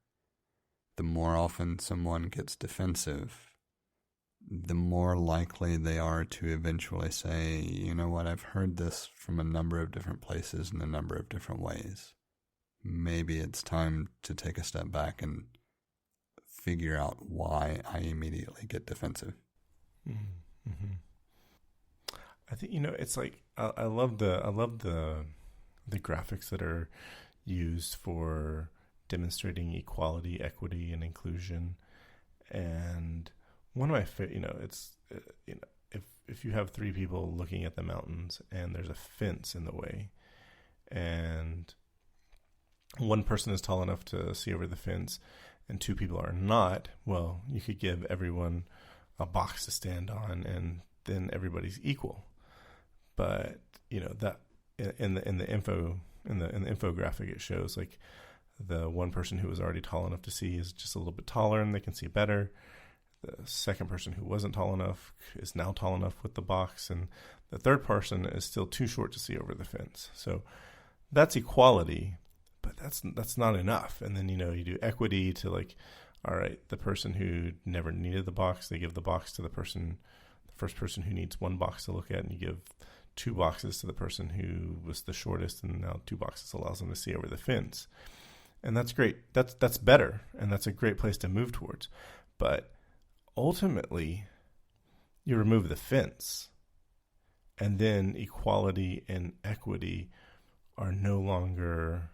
the more often someone gets defensive, the more likely they are to eventually say, you know what, I've heard this from a number of different places in a number of different ways. Maybe it's time to take a step back and figure out why I immediately get defensive. Mm-hmm. I think, it's like, I love the graphics that are used for demonstrating equality, equity, and inclusion. And one of my favorite, if you have three people looking at the mountains and there's a fence in the way, and one person is tall enough to see over the fence and two people are not, well, you could give everyone a box to stand on and then everybody's equal. But, that in the infographic, it shows like the one person who was already tall enough to see is just a little bit taller and they can see better. The second person who wasn't tall enough is now tall enough with the box, and the third person is still too short to see over the fence. So that's equality, but that's not enough. And then, you do equity to like, all right, the person who never needed the box, they give the box to the first person who needs one box to look at, and you give 2 boxes to the person who was the shortest, and now 2 boxes allows them to see over the fence. And that's great. That's better, and that's a great place to move towards. But ultimately, you remove the fence, and then equality and equity are no longer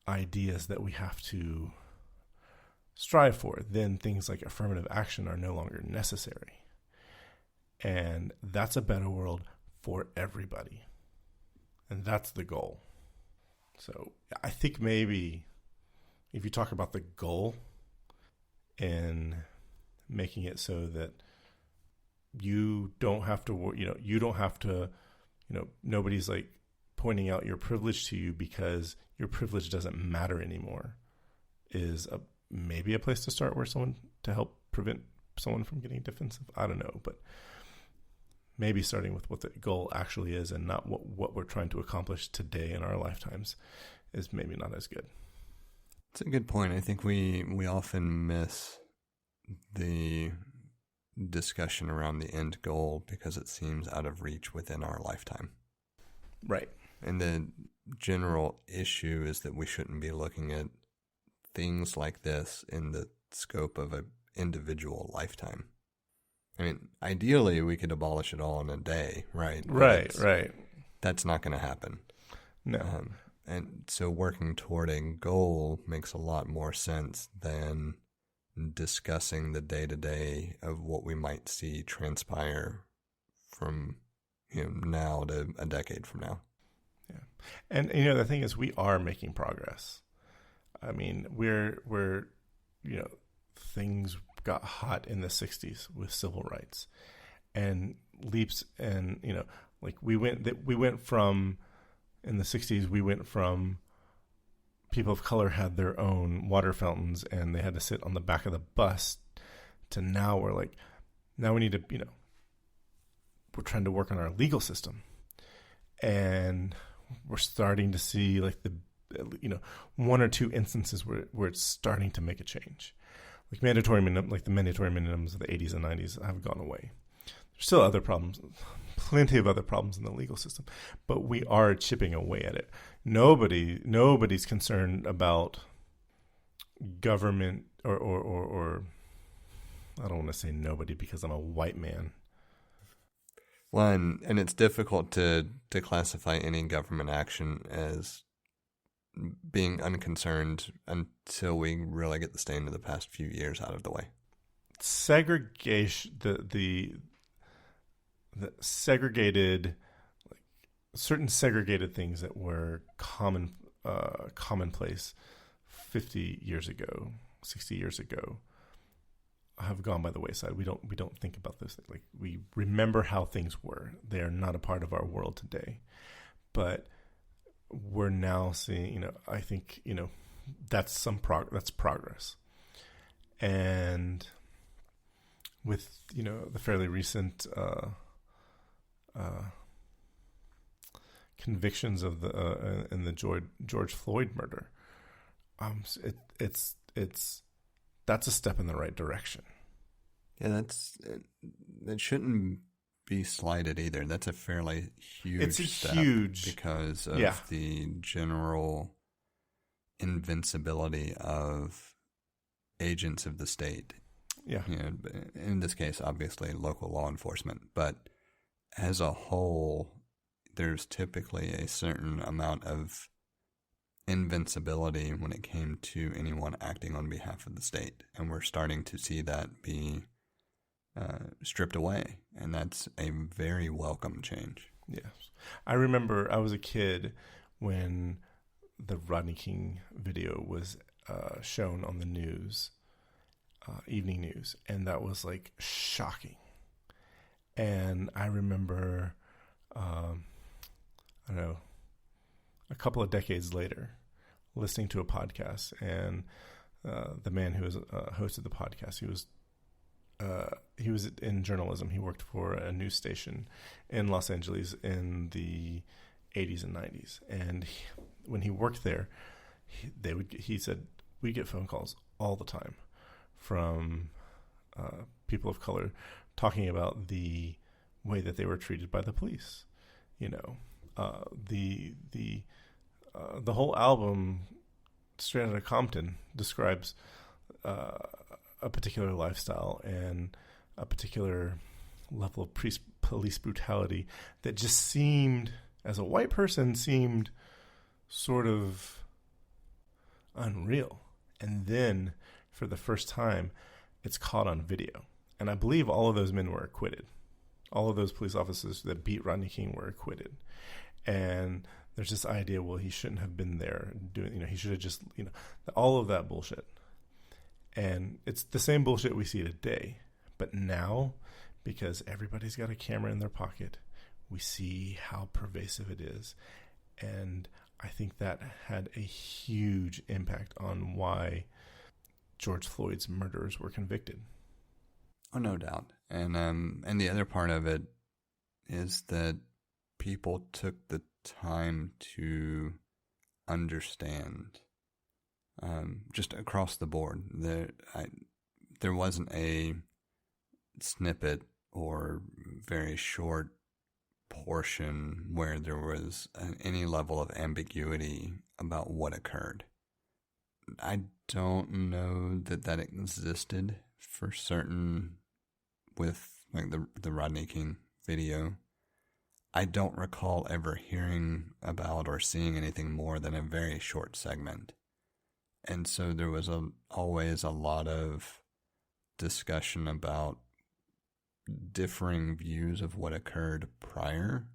ideas that we have to strive for. Then things like affirmative action are no longer necessary. And that's a better world for everybody. And that's the goal. So I think maybe if you talk about the goal and making it so that you don't have to, nobody's like pointing out your privilege to you because your privilege doesn't matter anymore, is maybe a place to start to help prevent someone from getting defensive. I don't know, but maybe starting with what the goal actually is and not what we're trying to accomplish today in our lifetimes is maybe not as good. It's a good point. I think we often miss the discussion around the end goal because it seems out of reach within our lifetime. Right. And the general issue is that we shouldn't be looking at things like this in the scope of an individual lifetime. I mean, ideally, we could abolish it all in a day, right? Right. That's not going to happen. No. And so working toward a goal makes a lot more sense than discussing the day-to-day of what we might see transpire from now to a decade from now. Yeah. And, the thing is, we are making progress. I mean, we're things got hot in the 60s with civil rights and leaps, and we went from in the 60s people of color had their own water fountains and they had to sit on the back of the bus, to now we need to we're trying to work on our legal system, and we're starting to see like the one or two instances where it's starting to make a change. Like the mandatory minimums of the 80s and 90s have gone away. There's still other problems, plenty of other problems in the legal system, but we are chipping away at it. Nobody's concerned about government or I don't want to say nobody because I'm a white man. Well, and it's difficult to classify any government action as being unconcerned until we really get the stain of the past few years out of the way. Segregation, the segregated, like, certain segregated things that were commonplace 50 years ago, 60 years ago, have gone by the wayside. We don't think about those things. Like, we remember how things were. They are not a part of our world today. But we're now seeing, I think, that's that's progress. And with, the fairly recent convictions of the in the George Floyd murder, that's a step in the right direction. Yeah, that shouldn't be slighted either. That's a fairly huge step because of the general invincibility of agents of the state. Yeah. In this case, obviously, local law enforcement. But as a whole, there's typically a certain amount of invincibility when it came to anyone acting on behalf of the state. And we're starting to see that be stripped away. And that's a very welcome change. Yes. I remember I was a kid when the Rodney King video was shown on the news, evening news, and that was like shocking. And I remember, I don't know, a couple of decades later, listening to a podcast, and the man who was hosted the podcast, he was in journalism. He worked for a news station in Los Angeles in the 80s and 90s. And when he worked there, he said, we get phone calls all the time from people of color talking about the way that they were treated by the police. The whole album, Straight Outta Compton, describes a particular lifestyle and a particular level of police brutality that just seemed, as a white person, seemed sort of unreal. And then, for the first time, it's caught on video. And I believe all of those men were acquitted. All of those police officers that beat Rodney King were acquitted. And there's this idea, well, he shouldn't have been there doing, he should have just, all of that bullshit. And it's the same bullshit we see today. But now, because everybody's got a camera in their pocket, we see how pervasive it is. And I think that had a huge impact on why George Floyd's murderers were convicted. Oh, no doubt. And the other part of it is that people took the time to understand, just across the board. There wasn't a snippet or very short portion where there was any level of ambiguity about what occurred. I don't know that existed for certain with like the Rodney King video. I don't recall ever hearing about or seeing anything more than a very short segment. And so there was always a lot of discussion about differing views of what occurred prior.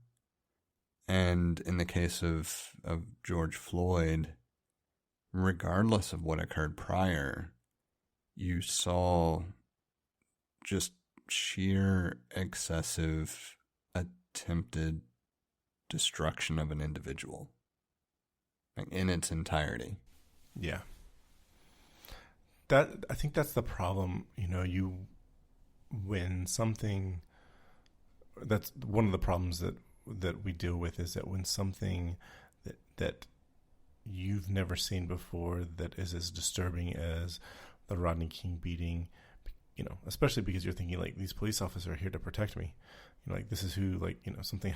And in the case of George Floyd, regardless of what occurred prior, you saw just sheer excessive attempted destruction of an individual, like, in its entirety. Yeah. I think that's the problem. When something, that's one of the problems that we deal with, is that when something that you've never seen before, that is as disturbing as the Rodney King beating, especially because you're thinking, like, these police officers are here to protect me. Like, this is who, like, something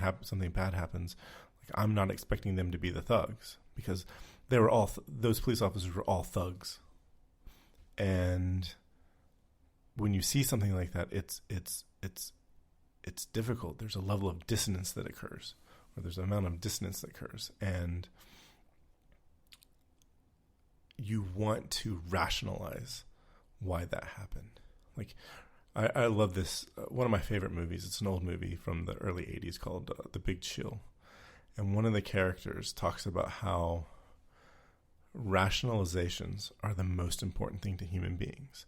bad happens. Like, I'm not expecting them to be the thugs, because they were all those police officers were all thugs. And when you see something like that, it's difficult. There's a level of dissonance that occurs, or there's an amount of dissonance that occurs. And you want to rationalize why that happened. Like, I love this. One of my favorite movies, it's an old movie from the early 80s called The Big Chill. And one of the characters talks about how rationalizations are the most important thing to human beings.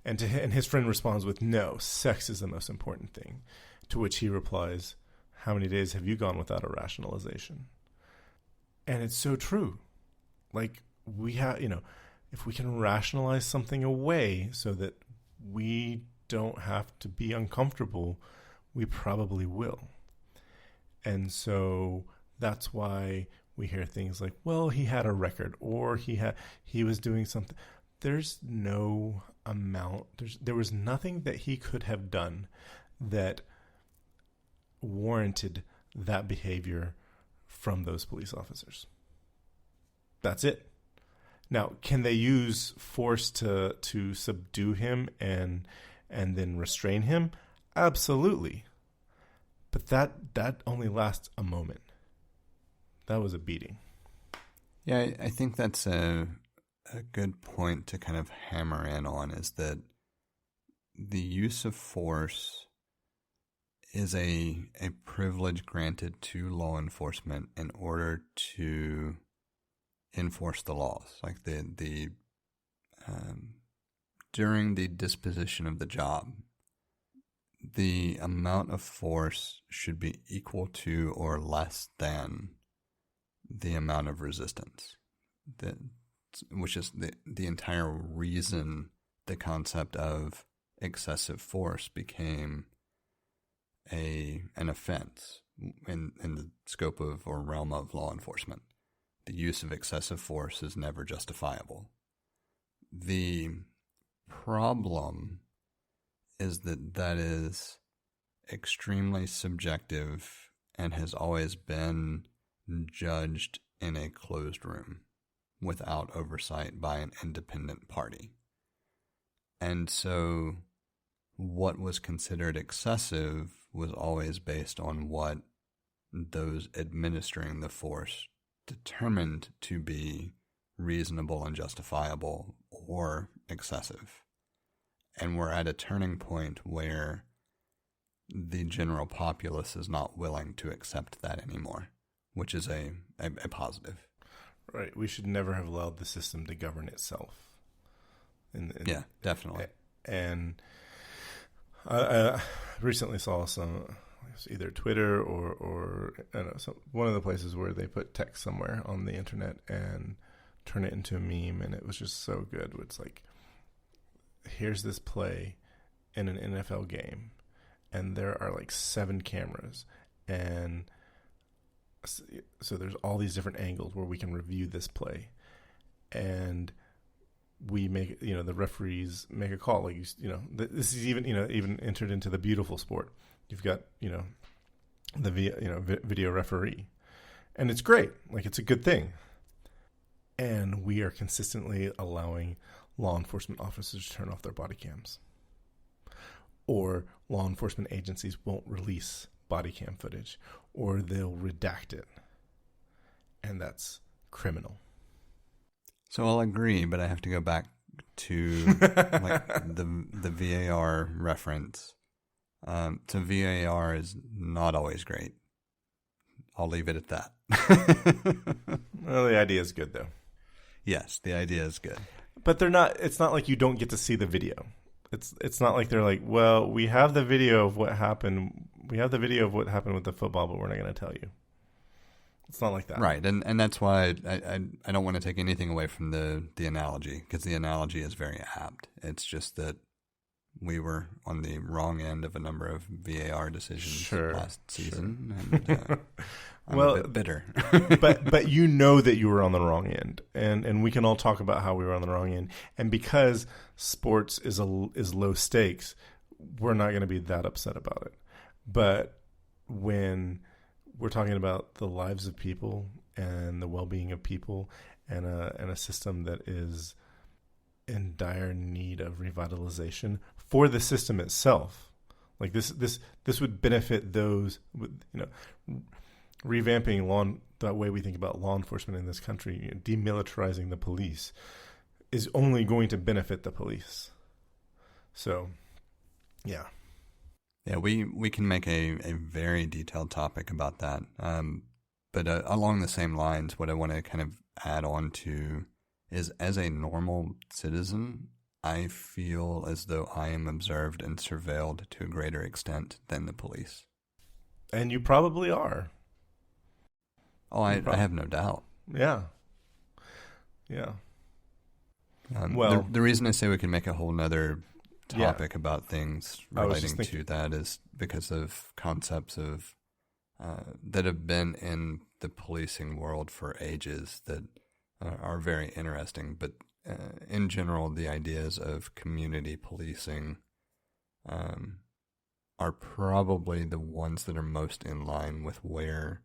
And his friend responds with, no, sex is the most important thing. To which he replies, how many days have you gone without a rationalization? And it's so true. Like, we have, if we can rationalize something away so that we don't have to be uncomfortable, we probably will. And so that's why we hear things like, well, he had a record, or he was doing something. There's no amount. There was nothing that he could have done that warranted that behavior from those police officers. That's it. Now, can they use force to subdue him and then restrain him? Absolutely. But that only lasts a moment. That was a beating. Yeah, I think that's a good point to kind of hammer in on, is that the use of force is a privilege granted to law enforcement in order to enforce the laws. Like during the disposition of the job, the amount of force should be equal to or less than the amount of resistance. Which is the entire reason the concept of excessive force became an offense in the scope of or realm of law enforcement. The use of excessive force is never justifiable. The problem is that is extremely subjective and has always been judged in a closed room without oversight by an independent party. And so what was considered excessive was always based on what those administering the force determined to be reasonable and justifiable or excessive. And we're at a turning point where the general populace is not willing to accept that anymore, which is a positive. Right. We should never have allowed the system to govern itself. Yeah, definitely. And I recently saw either Twitter or I don't know, one of the places where they put text somewhere on the internet and turn it into a meme, and it was just so good. It's like, here's this play in an NFL game, and there are like 7 cameras, and so there's all these different angles where we can review this play, and we make, the referees make a call. Like, this is even entered into the beautiful sport. You've got, the video referee, and it's great. Like, it's a good thing. And we are consistently allowing law enforcement officers to turn off their body cams, or law enforcement agencies won't release body cam footage, or they'll redact it. And that's criminal. So I'll agree, but I have to go back to like the VAR reference. So VAR is not always great. I'll leave it at that. Well, the idea is good, though. Yes, the idea is good. But they're not. It's not like you don't get to see the video. It's not like they're like, well, we have the video of what happened. We have the video of what happened with the football, but we're not going to tell you. It's not like that. Right, and that's why I don't want to take anything away from the analogy, because the analogy is very apt. It's just that we were on the wrong end of a number of VAR decisions last season. And, I'm a bit bitter. but you know that you were on the wrong end, and we can all talk about how we were on the wrong end. And because sports is low stakes, we're not going to be that upset about it. But when we're talking about the lives of people and the well-being of people, and a system that is in dire need of revitalization for the system itself, like this would benefit those with, revamping that way we think about law enforcement in this country, demilitarizing the police, is only going to benefit the police. So, yeah. Yeah, we can make a very detailed topic about that. But along the same lines, what I want to kind of add on to is, as a normal citizen, I feel as though I am observed and surveilled to a greater extent than the police. And you probably are. Oh, I have no doubt. Yeah. Yeah. Well, the reason I say we can make a whole nother topic about things relating to that is because of concepts of that have been in the policing world for ages that are very interesting. But in general, the ideas of community policing are probably the ones that are most in line with where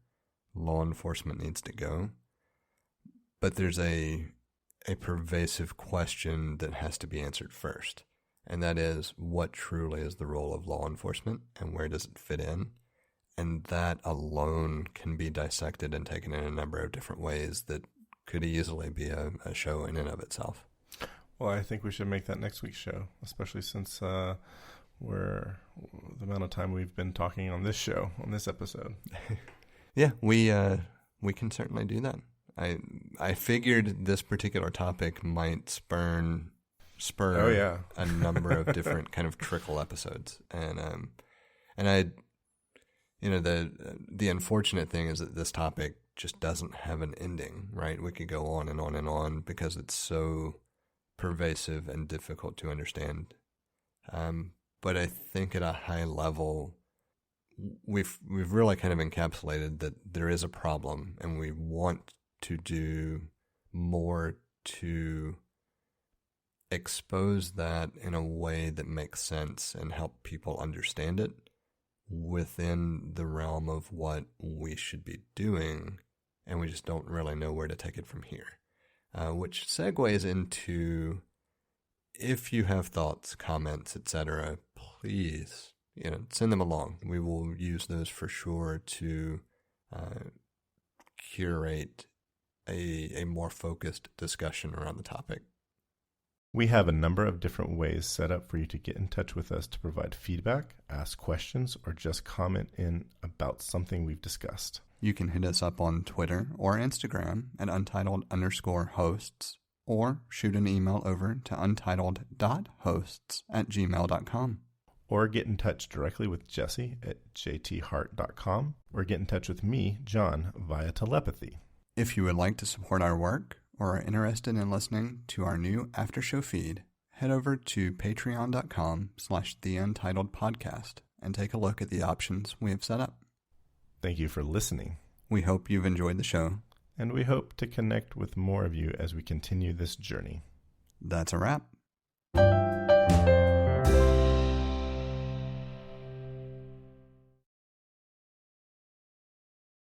law enforcement needs to go. But there's a pervasive question that has to be answered first. And that is, what truly is the role of law enforcement and where does it fit in? And that alone can be dissected and taken in a number of different ways that could easily be a show in and of itself. Well, I think we should make that next week's show, especially since the amount of time we've been talking on this show, on this episode. Yeah, we can certainly do that. I figured this particular topic might spur a number of different kind of trickle episodes, and I, the unfortunate thing is that this topic just doesn't have an ending, right? We could go on and on and on because it's so pervasive and difficult to understand. But I think at a high level, we've really kind of encapsulated that there is a problem, and we want to do more to expose that in a way that makes sense and help people understand it within the realm of what we should be doing, and we just don't really know where to take it from here. Which segues into, if you have thoughts, comments, etc., please, send them along. We will use those for sure to curate a more focused discussion around the topic. We have a number of different ways set up for you to get in touch with us to provide feedback, ask questions, or just comment in about something we've discussed. You can hit us up on Twitter or Instagram at untitled_hosts, or shoot an email over to untitled.hosts@gmail.com. Or get in touch directly with Jesse at jthart.com, or get in touch with me, John, via telepathy. If you would like to support our work or are interested in listening to our new after show feed, head over to patreon.com/theUntitledPodcast and take a look at the options we have set up. Thank you for listening. We hope you've enjoyed the show. And we hope to connect with more of you as we continue this journey. That's a wrap.